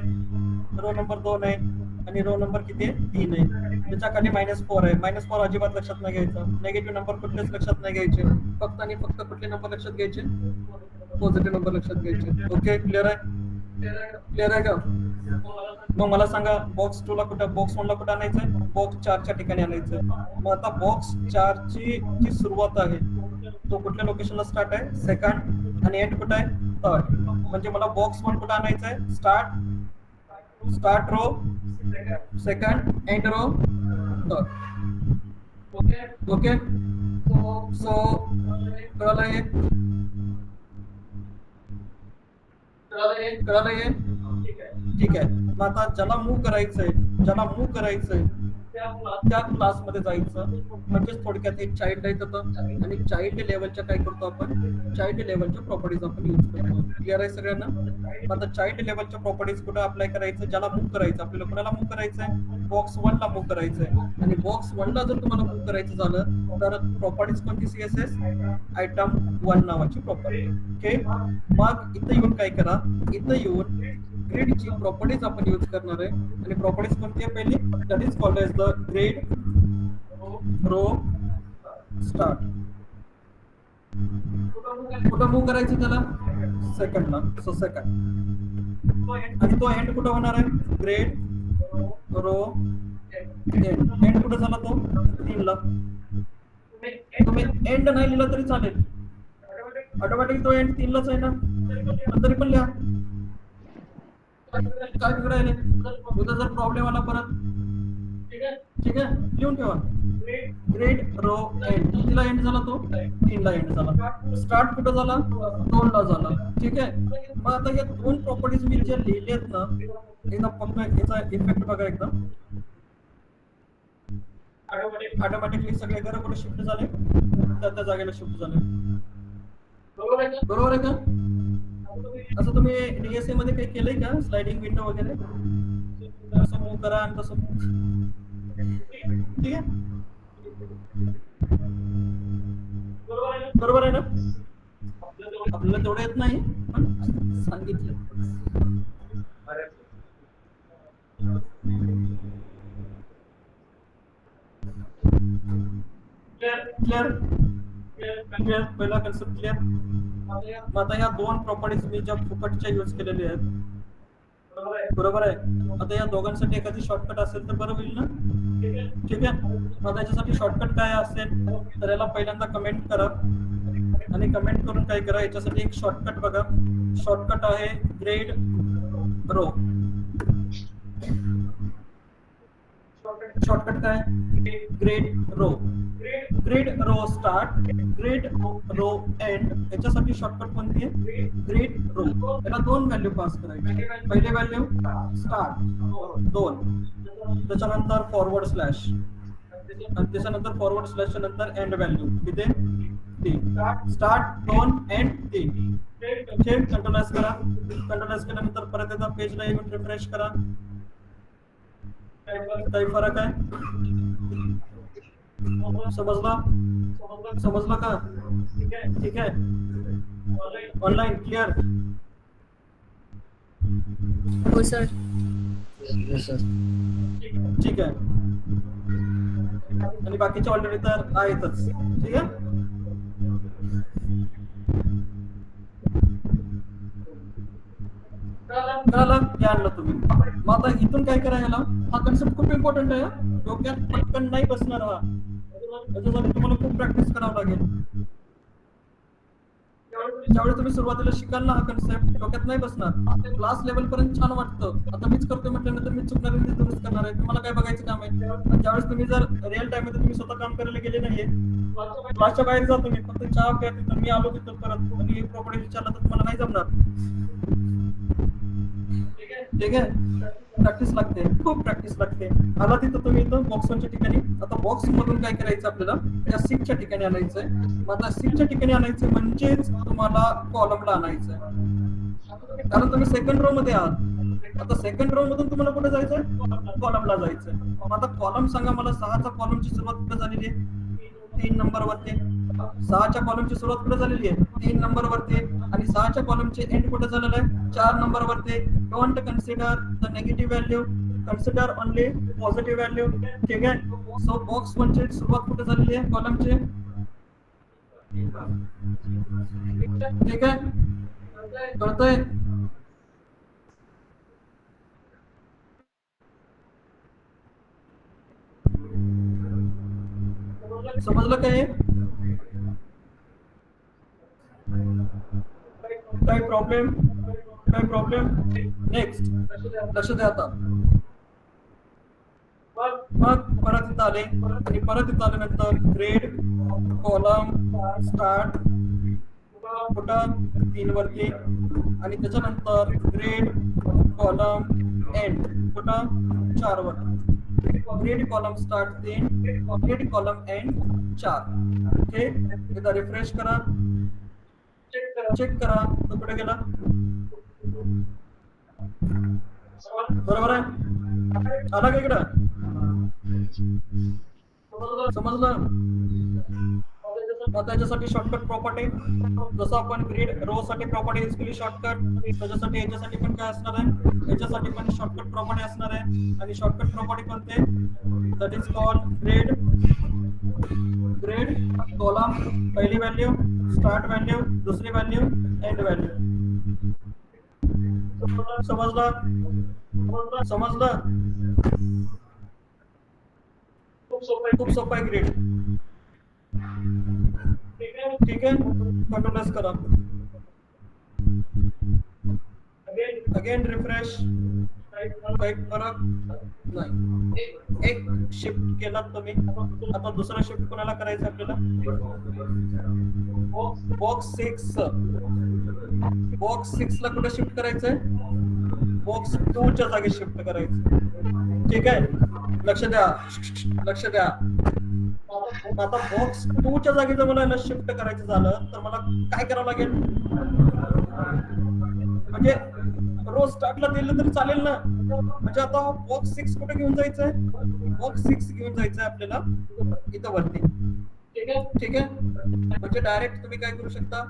रो नंबर 2 आहे आणि रो नंबर किती आहे? 3 आहे. त्याच्या खाली -4 आहे. -4 अजिबात लक्षात नाही घ्यायचा. नेगेटिव्ह नंबर कुठलेच लक्षात नाही घ्यायचे. फक्त आणि फक्त कुठले नंबर लक्षात घ्यायचे? पॉझिटिव्ह नंबर लक्षात घ्यायचे. ओके, क्लिअर आहे? क्लिअर आहे का? मग मला सांगा, बॉक्स 2 ला कुठं, बॉक्स 1 ला कुठं आणायचंय? बॉक्स 4 च्या ठिकाणी आणायचंय. मग आता बॉक्स 4 ची जी सुरुवात आहे तो कुठल्या लोकेशनला स्टार्ट आहे? सेकंड. आणि एंड कुठं आहे? थर्ड. म्हणजे मला बॉक्स 1 कुठं आणायचंय? Start row second, end row third. Okay, so कळलं हे? कळलं हे? ठीक आहे. मग आता ज्याला मूव्ह करायचंय त्या क्लासमध्ये जायचं. म्हणजे थोडक्यात एक चाइल्ड आहे तिथं, आणि चाइल्ड लेवलच्या काय करतो आपण? चाइल्ड लेवलच्या प्रॉपर्टीज आपण यूज करतो. क्लिअर आहे सगळ्यांना? आता चाइल्ड लेवलच्या प्रॉपर्टीज कुठे अप्लाय करायचं? ज्याला मूव्ह करायचं, आपल्याला कोणाला मूव्ह करायचंय? बॉक्स 1 ला मूव्ह करायचंय. आणि बॉक्स 1 ला जर तुम्हाला मूव्ह करायचं झालं तर प्रॉपर्टीज कोणती? CSS आयटम 1 नावाची प्रॉपर्टी. ओके, मग इथं येऊन काय करा? इथं येऊन ग्रिडची प्रॉपर्टीज आपण यूज करणार आहे. आणि प्रॉपर्टीज कोणती आहे? पहिली, that is called as the grid row start. कुठं मूव्ह करायचं त्याला? सेकंडला. So second. आणि तो एंड कुठं होणार आहे? ग्रिड रो एंड कुठं झाला तो? 3 ला. तुम्ही एंड नाही लिहिला तरी चालेल, ऑटोमॅटिक तो एंड 3 लाच आहे ना. तरी पण लिहा, काय बिघडायला? उद्या जर प्रॉब्लेम आला परत, ठीक आहे, लिहून ठेवा. Grid row end. कितीला एंड झाला तो? 3 ला एंड झाला. स्टार्ट कुठं झाला? 2 ला झाला. ठीक आहे, मग आता या 2 प्रॉपर्टीज मी ज्या लिहिलेत ना, एकदा फक्त याचा इफेक्ट बघा. एकदा ऑटोमॅटिकली सगळे घर कुठे शिफ्ट झाले? त्या जागेला शिफ्ट झाले. बरोबर आहे का? असं तुम्ही DSA मध्ये काही केलंय का? स्लाइडिंग विंडो वगैरे असं मूव्ह करा आणि तसं ठीक आहे? बरोबर आहे ना? आपल्याला तेवढं येत नाही पण सांगितलं. क्लिअर? पहिला कन्सेप्ट क्लिअर? मग आता या 2 प्रॉपर्टीज मी ज्या फुकटच्या यूज केलेल्या आहेत, बरोबर आहे? आता या दोघांसाठी एखादी शॉर्टकट असेल तर बरं होईल ना. ठीक आहे, मग त्याच्यासाठी शॉर्टकट काय असेल तर याला पहिल्यांदा कमेंट करा. आणि कमेंट करून काय करा, याच्यासाठी एक शॉर्टकट बघा. शॉर्टकट आहे ग्रिड रो. शॉर्टकट काय grid row, grid row start, grid row end, याच्यासाठी शॉर्टकट कोणती आहे ग्रेड रो. याला दोन व्हॅल्यू पास करायचे. पहिले व्हॅल्यू स्टार्ट 2, त्याच्यानंतर फॉरवर्ड स्लॅश, आणि त्याच्यानंतर फॉरवर्ड स्लॅश नंतर एंड व्हॅल्यू किती 3. Start 2 end 3. Check control S करा. कंट्रोल एस केल्यानंतर परत एकदा पेजला येऊन रिफ्रेश करा. काही फरक आहे समजला का? ठीक आहे. Online clear?
हो सर.
Yes, sir.
ठीक आहे. आणि बाकीचे ऑलरेडी तर आहेतच. ठीक आहे. कळालं? हे आणलं तुम्ही. मग आता इथून काय करायला, हा कन्सेप्ट खूप इम्पॉर्टंट आहे. डोक्यात पटकन नाही बसणार हा. त्याच्यासाठी तुम्हाला खूप प्रॅक्टिस करावं लागेल. ज्यावेळी तुम्ही सुरुवातीला शिकाल ना हा कन्सेप्ट डोक्यात नाही बसणार. क्लास लेवल पर्यंत छान वाटतं. आता मीच करतोय म्हटल्यानंतर मी चुकणार आहे, दुरुस्त करणार आहे. तुम्हाला काय बघायचं काम आहे. पण ज्यावेळेस तुम्ही जर रिअल टाइम मध्ये तुम्ही स्वतः काम करायला गेले नाहीये, क्लासच्या बाहेर जा तुम्ही, फक्त चहा प्या तिथं, मी आलो तिथं परत आणि हे प्रॉपर्टी विचारला तर तुम्हाला नाही जमणार. ठीक आहे. प्रॅक्टिस लागते, खूप प्रॅक्टिस लागते. आला तिथं तुम्ही इथं बॉक्स 1च्या ठिकाणी. आता बॉक्स मधून काय करायचं आपल्याला, त्या 6च्या ठिकाणी आणायचंय. मग आता 6च्या ठिकाणी आणायचं म्हणजेच तुम्हाला कॉलमला आणायचंय, कारण तुम्ही सेकंड रो मध्ये आहात. आता सेकंड रो मधून तुम्हाला कुठे जायचंय, कॉलमला जायचंय. मग आता कॉलम सांगा मला, 6चा कॉलमची सुरुवात कुठे झालेली आहे 3 नंबर वरती. 6च्या कॉलमची सुरुवात कुठे झालेली आहे 3 नंबर वरती, आणि 6च्या कॉलमचे एंड कुठे झालेलं आहे 4 नंबर वरती. Don't consider the negative value, consider only positive value. ठीक आहे. सो बॉक्स 1ची सुरुवात कुठे झालेली आहे कॉलमची. ठीक आहे. कळतंय? समजलं काय? काय प्रॉब्लेम? काय प्रॉब्लेम? नेक्स्ट लक्ष द्या. आता मग परत इथं आले, आणि परत इथं आल्यानंतर ग्रेड कॉलम स्टार्ट कुठं 3 वरती, आणि त्याच्यानंतर ग्रेड कॉलम एंड कुठं 4 वरती. Grade column start 3, grade column end 4. Okay. एकदा रिफ्रेश करा, चेक करा तो कुठे गेला. बरोबर आहे. आला का इकडं? समजलं? आता याच्यासाठी शॉर्टकट प्रॉपर्टी, जसं आपण ग्रीड रो साठी प्रॉपर्टी यूज केली शॉर्टकट, त्याच्यासाठी याच्यासाठी पण काय असणार आहे, याच्यासाठी पण शॉर्टकट प्रॉपर्टी असणार आहे. आणि शॉर्टकट प्रॉपर्टी कोणते, that is called grade. Grade column पहिली व्हॅल्यू, स्टार्ट व्हॅल्यू, दुसरी व्हॅल्यू, एंड व्हॅल्यू. समजलं? समजलं? खूप सोपं आहे ग्रेड. ठीक आहे. कंट्रोल एस करा. Again refresh. काही फरक नाही. एक शिफ्ट केला तुम्ही, आता दुसरा शिफ्ट कोणाला करायचं आपल्याला, बॉक्स 6 ला कुठे शिफ्ट करायचंय, बॉक्स 2 च्या जागी शिफ्ट करायचं. ठीक आहे. लक्ष द्या, लक्ष द्या. आता बॉक्स 2 च्या जागी जर मला शिफ्ट करायचं झालं तर मला काय करावं लागेल, म्हणजे रोज स्टार्टला दिलं तरी चालेल ना. म्हणजे आता बॉक्स 6 कुठे घेऊन जायचंय, बॉक्स 6 घेऊन जायचंय आपल्याला इथं वरती. ठीक आहे. म्हणजे डायरेक्ट तुम्ही काय करू शकता,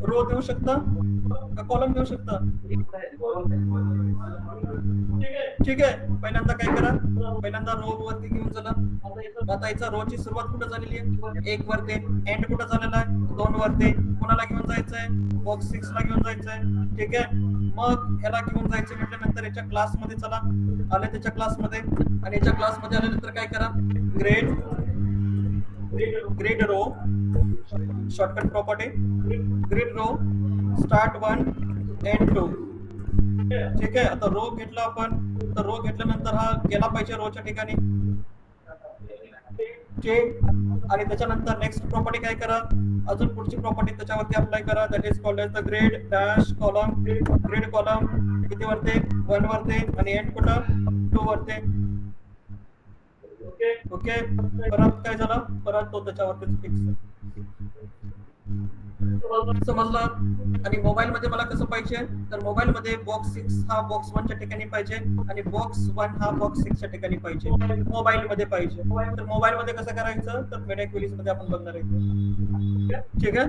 रो देऊ शकता का कॉलम देऊ शकता. ठीक आहे. पहिल्यांदा काय करा, पहिल्यांदा रो वरती घेऊन चला. आता याचा रो ची सुरुवात कुठे झालेली आहे 1 वरती, एंड कुठे झालेला आहे 2 वरती. कोणाला घेऊन जायचंय, बॉक्स 6 ला घेऊन जायचंय. ठीक आहे. मग याला घेऊन जायचं म्हटल्यानंतर याच्या क्लास मध्ये चला. आले त्याच्या क्लास मध्ये, आणि याच्या क्लास मध्ये आल्यानंतर काय करा, grid row shortcut property, grid row start 1 end 2. ठीक आहे. आता रो घेतला आपण, तर रो घेतल्यानंतर हा गेला पाहिजे रोच्या ठिकाणी. ठीक. आणि त्याच्यानंतर नेक्स्ट प्रॉपर्टी काय करा, अजून पुढची प्रॉपर्टी त्याच्यावरती अप्लाय करा, that is called as the grid dash column. Grid column किती वरते, 1 वरते, आणि एंड कुठं, 2 वरते. ओके. परत काय झालं, परत तो त्याच्यावरतीच फिक्स समजलं. आणि मोबाईल मध्ये मला कसं पाहिजे, तर मोबाईल मध्ये बॉक्स 6 हा बॉक्स 1 च्या ठिकाणी पाहिजे आणि बॉक्स 1 हा बॉक्स 6 च्या ठिकाणी पाहिजे, मोबाईल मध्ये पाहिजे. तर मोबाईल मध्ये कसं करायचं, तर मेड ऍक्टिव्हिटीज मध्ये आपण बघणार आहे. ठीक आहे.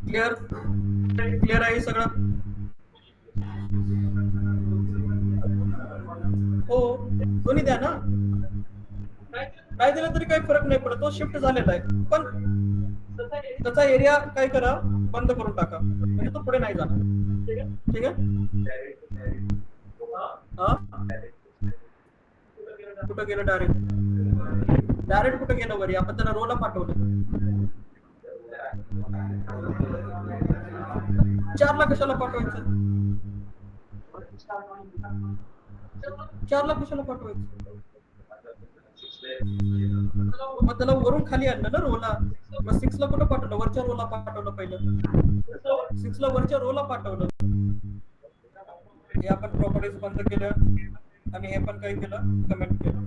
क्लिअर क्लिअर आहे सगळं. हो, दोन्ही द्या ना, काय दिलं तरी काही फरक नाही पडत, तो शिफ्ट झालेला आहे. पण त्याचा एरिया काय करा, बंद करून टाका, म्हणजे तो पुढे नाही जाणार. ठीक आहे. हा, कुठं गेलं, डायरेक्ट कुठं गेलं वरी, आपण त्याला रोला पाठवलं. 4ला कशाला पाठवायचं, 4ला कशाला पाठवायचं, मग त्याला वरून खाली आणलं ना रोला. मग 6ला कुठं पाठवलं, वरच्या रोला पाठवलं पहिलं, 6ला वरच्या रोला पाठवलं. हे आपण प्रॉपर्टीज बंद केलं आणि हे पण काय केलं, कमेंट केलं.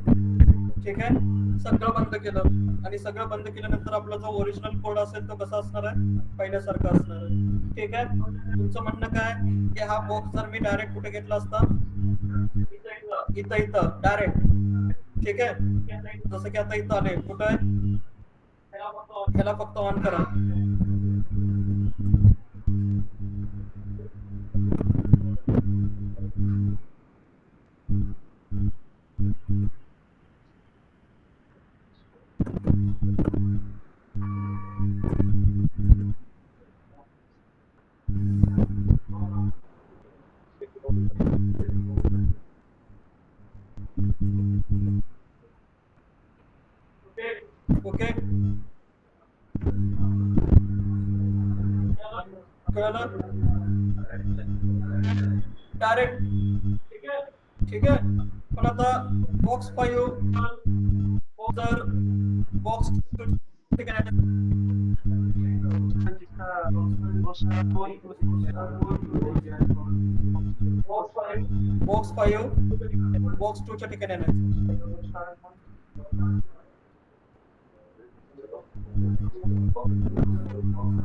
ठीक आहे. सगळं बंद केलं आणि सगळं बंद केल्यानंतर आपला जो ओरिजिनल कोड असेल तो कसा असणार आहे, पहिल्यासारखा असणार आहे. ठीक आहे. तुमचं म्हणणं काय की हा बॉक्स जर मी डायरेक्ट कुठे घेतला असता, इथं डायरेक्ट. ठीक आहे. जसं की आता इथं आले, कुठं आहे, ह्याला फक्त ऑन करा. ओके. कळलं, डायरेक्ट. ठीक आहे. पण आता बॉक्स 5 जर बॉक्स बॉक्स 5 बॉक्स 2 च्या ठिकाणी आणायचं.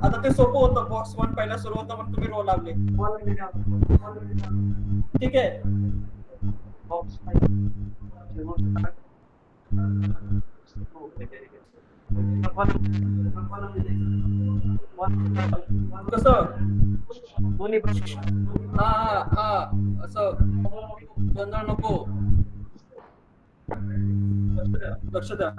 आता ते सोपं होतं, बॉक्स 1 पहिला सुरू होता म्हणून तुम्ही रो लावले. ठीक आहे. कसं, हा असं गोंधळ नको, लक्ष द्या.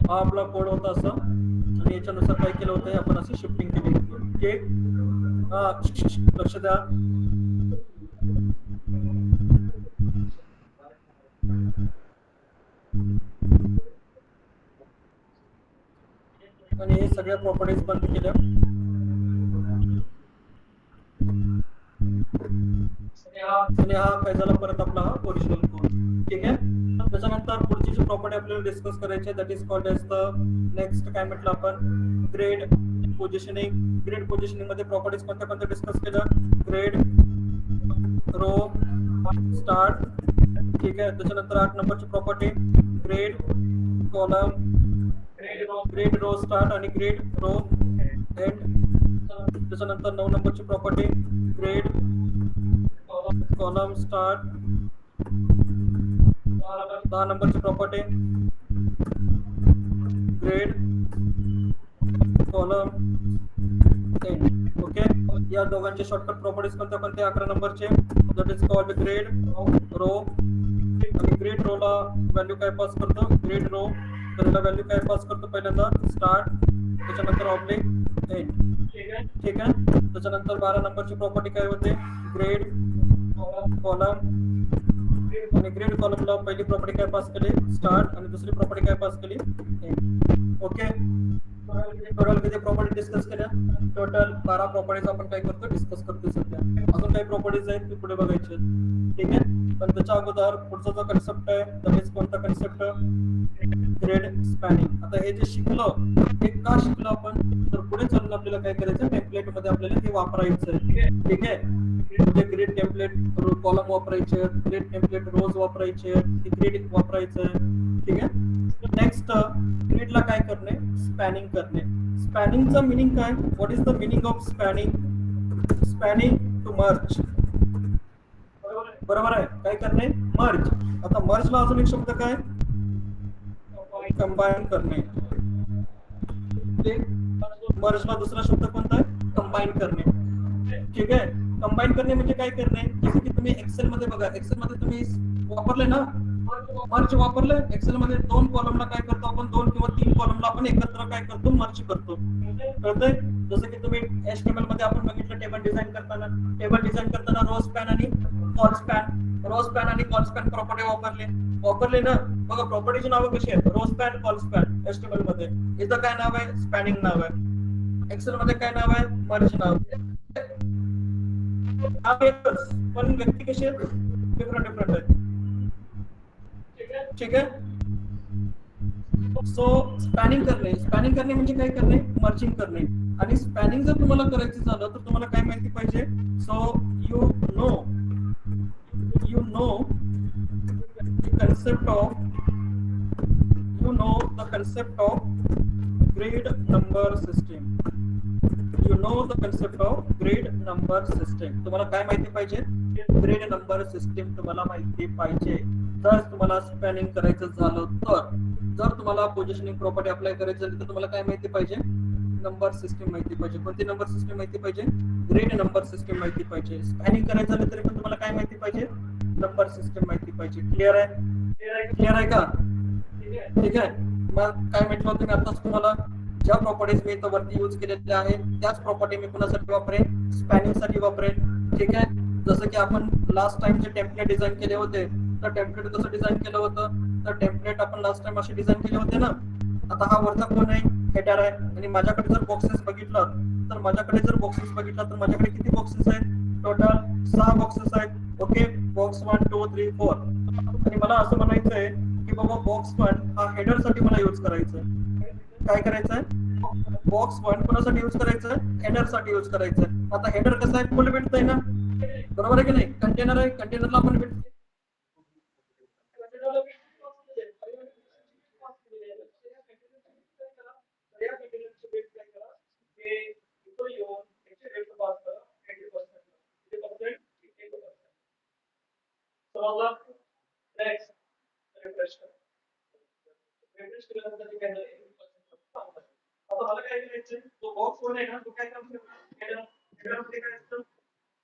हा आपला कोड होता असं, आणि याच्यानुसार काय केलं होतं, आपण अशी शिफ्टिंग केली. ठीक. हा, लक्ष द्या. आणि हे सगळ्या प्रॉपर्टीज बंद केल्या. आणि हा काय झाला, परत आपला हा ओरिजिनल कोड. ठीक आहे. त्याच्यानंतर पुढची जी प्रॉपर्टी आपल्याला डिस्कस करायची आहे, that is called as the next, काय म्हटलं आपण, ग्रेड पोझिशनिंग. ग्रेड पोझिशनिंग मध्ये प्रॉपर्टीज कोणत्या डिस्कस केल्या, ग्रेड, रो, स्टार्ट. ठीक आहे. त्याच्यानंतर 8 नंबरची property grid column, grid row start आणि ग्रेड रो एंड. त्याच्यानंतर 9 नंबरची प्रॉपर्टी ग्रेड कॉलम स्टार्ट. 10 नंबरची property grid column end. Okay. या दोघांचे शॉर्टकट प्रॉपर्टीज कोणत्या 11 नंबरचे, that is called grid row. आणि ग्रेड रो ला व्हॅल्यू काय पास करतो, ग्रेड रो, तर याला व्हॅल्यू काय पास करतो, पहिल्यांदा स्टार्ट, त्याच्यानंतर ऑब्लिक एंड. ठीक आहे. त्याच्यानंतर 12 नंबरची प्रॉपर्टी काय होते, ग्रेड कॉलम आणि ग्रेड कॉलमला पहिली प्रॉपर्टी काय पास केली स्टार्ट आणि दुसरी प्रॉपर्टी काय पास केली ओके टोटल किती प्रॉपर्टी डिस्कस केल्या टोटल 12 प्रॉपर्टीज आपण काय करतो डिस्कस करतो सध्या अजून काही प्रॉपर्टीज आहेत ते पुढे बघायचे ठीक आहे पण त्याच्या अगोदर पुढचा जो कन्सेप्ट आहे तो मीन्स कोणता कन्सेप्ट ग्रेड स्पॅनिंग आता हे जे शिकलो हे का शिकलो आपण तर पुढे चालून आपल्याला काय करायचं टेम्पलेट मध्ये आपल्याला हे वापरायचं आहे ठीक आहे म्हणजे ग्रेड टेम्पलेट कॉलम वापरायचे ग्रेड टेम्पलेट रोज वापरायचे ग्रेड वापरायचं ठीक आहे नेक्स्ट ग्रेडला काय करणे स्पॅनिंग करणे स्पॅनिंगचा मीनिंग काय what is the meaning of spanning to merge बरोबर आहे काय करणे मर्ज आता मर्जला अजून एक शब्द काय कंबाईन करणे मर्जला दुसरा शब्द कोणता आहे कंबाईन करणे ठीक आहे कंबाईन करणे म्हणजे काय करणे जसं की तुम्ही एक्सेल मध्ये बघा एक्सेल मध्ये तुम्ही वापरले ना मर्ज वापरले एक्सेल मध्ये 2 कॉलमला काय करतो आपण 2 किंवा 3 कॉलमला आपण एकत्र काय करतो मर्ज करतो कळतंय जसं की तुम्ही HTML मध्ये आपण बघितलं टेबल डिझाइन करताना रो स्पॅन आणि कॉल स्पॅन प्रॉपर्टी वापरले ना बघा प्रॉपर्टीची नावं कशी आहेत row span col span HTML मध्ये इथं काय नाव आहे स्पॅनिंग नाव आहे एक्सेल मध्ये काय नाव आहे मर्ज नाव पण व्यक्ती कशी आहेत डिफरंट आहेत ठीक आहे सो स्पॅनिंग करणे म्हणजे काय करणे मर्जिंग करणे आणि स्पॅनिंग जर तुम्हाला करायचं झालं तर तुम्हाला काय माहिती पाहिजे so you know the concept of grade number system तुम्हाला काय माहिती पाहिजे ग्रेड नंबर सिस्टीम तुम्हाला माहिती पाहिजे जर तुम्हाला स्पॅनिंग करायचं झालं तर जर तुम्हाला पोझिशनिंग प्रॉपर्टी अप्लाय करायचं झाली तर तुम्हाला काय माहिती पाहिजे नंबर सिस्टीम माहिती पाहिजे कोणती नंबर सिस्टीम माहिती पाहिजे ग्रेड नंबर सिस्टीम माहिती पाहिजे स्पॅनिंग करायचं झालं तरी पण तुम्हाला काय माहिती पाहिजे नंबर सिस्टीम माहिती पाहिजे क्लिअर आहे का ठीक आहे मग काय म्हटलं तुम्ही आताच तुम्हाला ज्या प्रॉपर्टीज मी इथं वरती यूज केलेल्या आहेत त्याच प्रॉपर्टी मी कुणासाठी वापरेन स्पॅनिंग साठी वापरेन ठीक आहे जसं की आपण लास्ट टाइम जे टेम्पलेट डिझाइन केले होते तर टेम्पलेट कसं डिझाइन केलं होतं तर टेम्पलेट आपण लास्ट टाइम असे डिझाइन केले होते ना आता हा वरचा कोण आहे हेडर आहे आणि माझ्याकडे जर बॉक्सेस बघितलं तर माझ्याकडे किती बॉक्सेस आहेत टोटल 6 बॉक्सेस आहेत ओके बॉक्स 1 2 3 4 आणि मला असं म्हणायचं आहे की बाबा बॉक्स 1 हा हेडर साठी मला यूज करायचं आहे काय करायचंय बॉक्स 1 कोणासाठी यूज करायचं हेडर साठी यूज करायचं आता हेडर कसं आहे फुल विड्थ आहे ना बरोबर आहे की नाही कंटेनर आहे कंटेनरला आपण विड्थ नेक्स्ट रिफ्रेश केल्यानंतर काय झालं आता मला काय करायचंय तो बॉक्स वन आहे ना तो काय काम करतो हेडर मध्ये काय असतं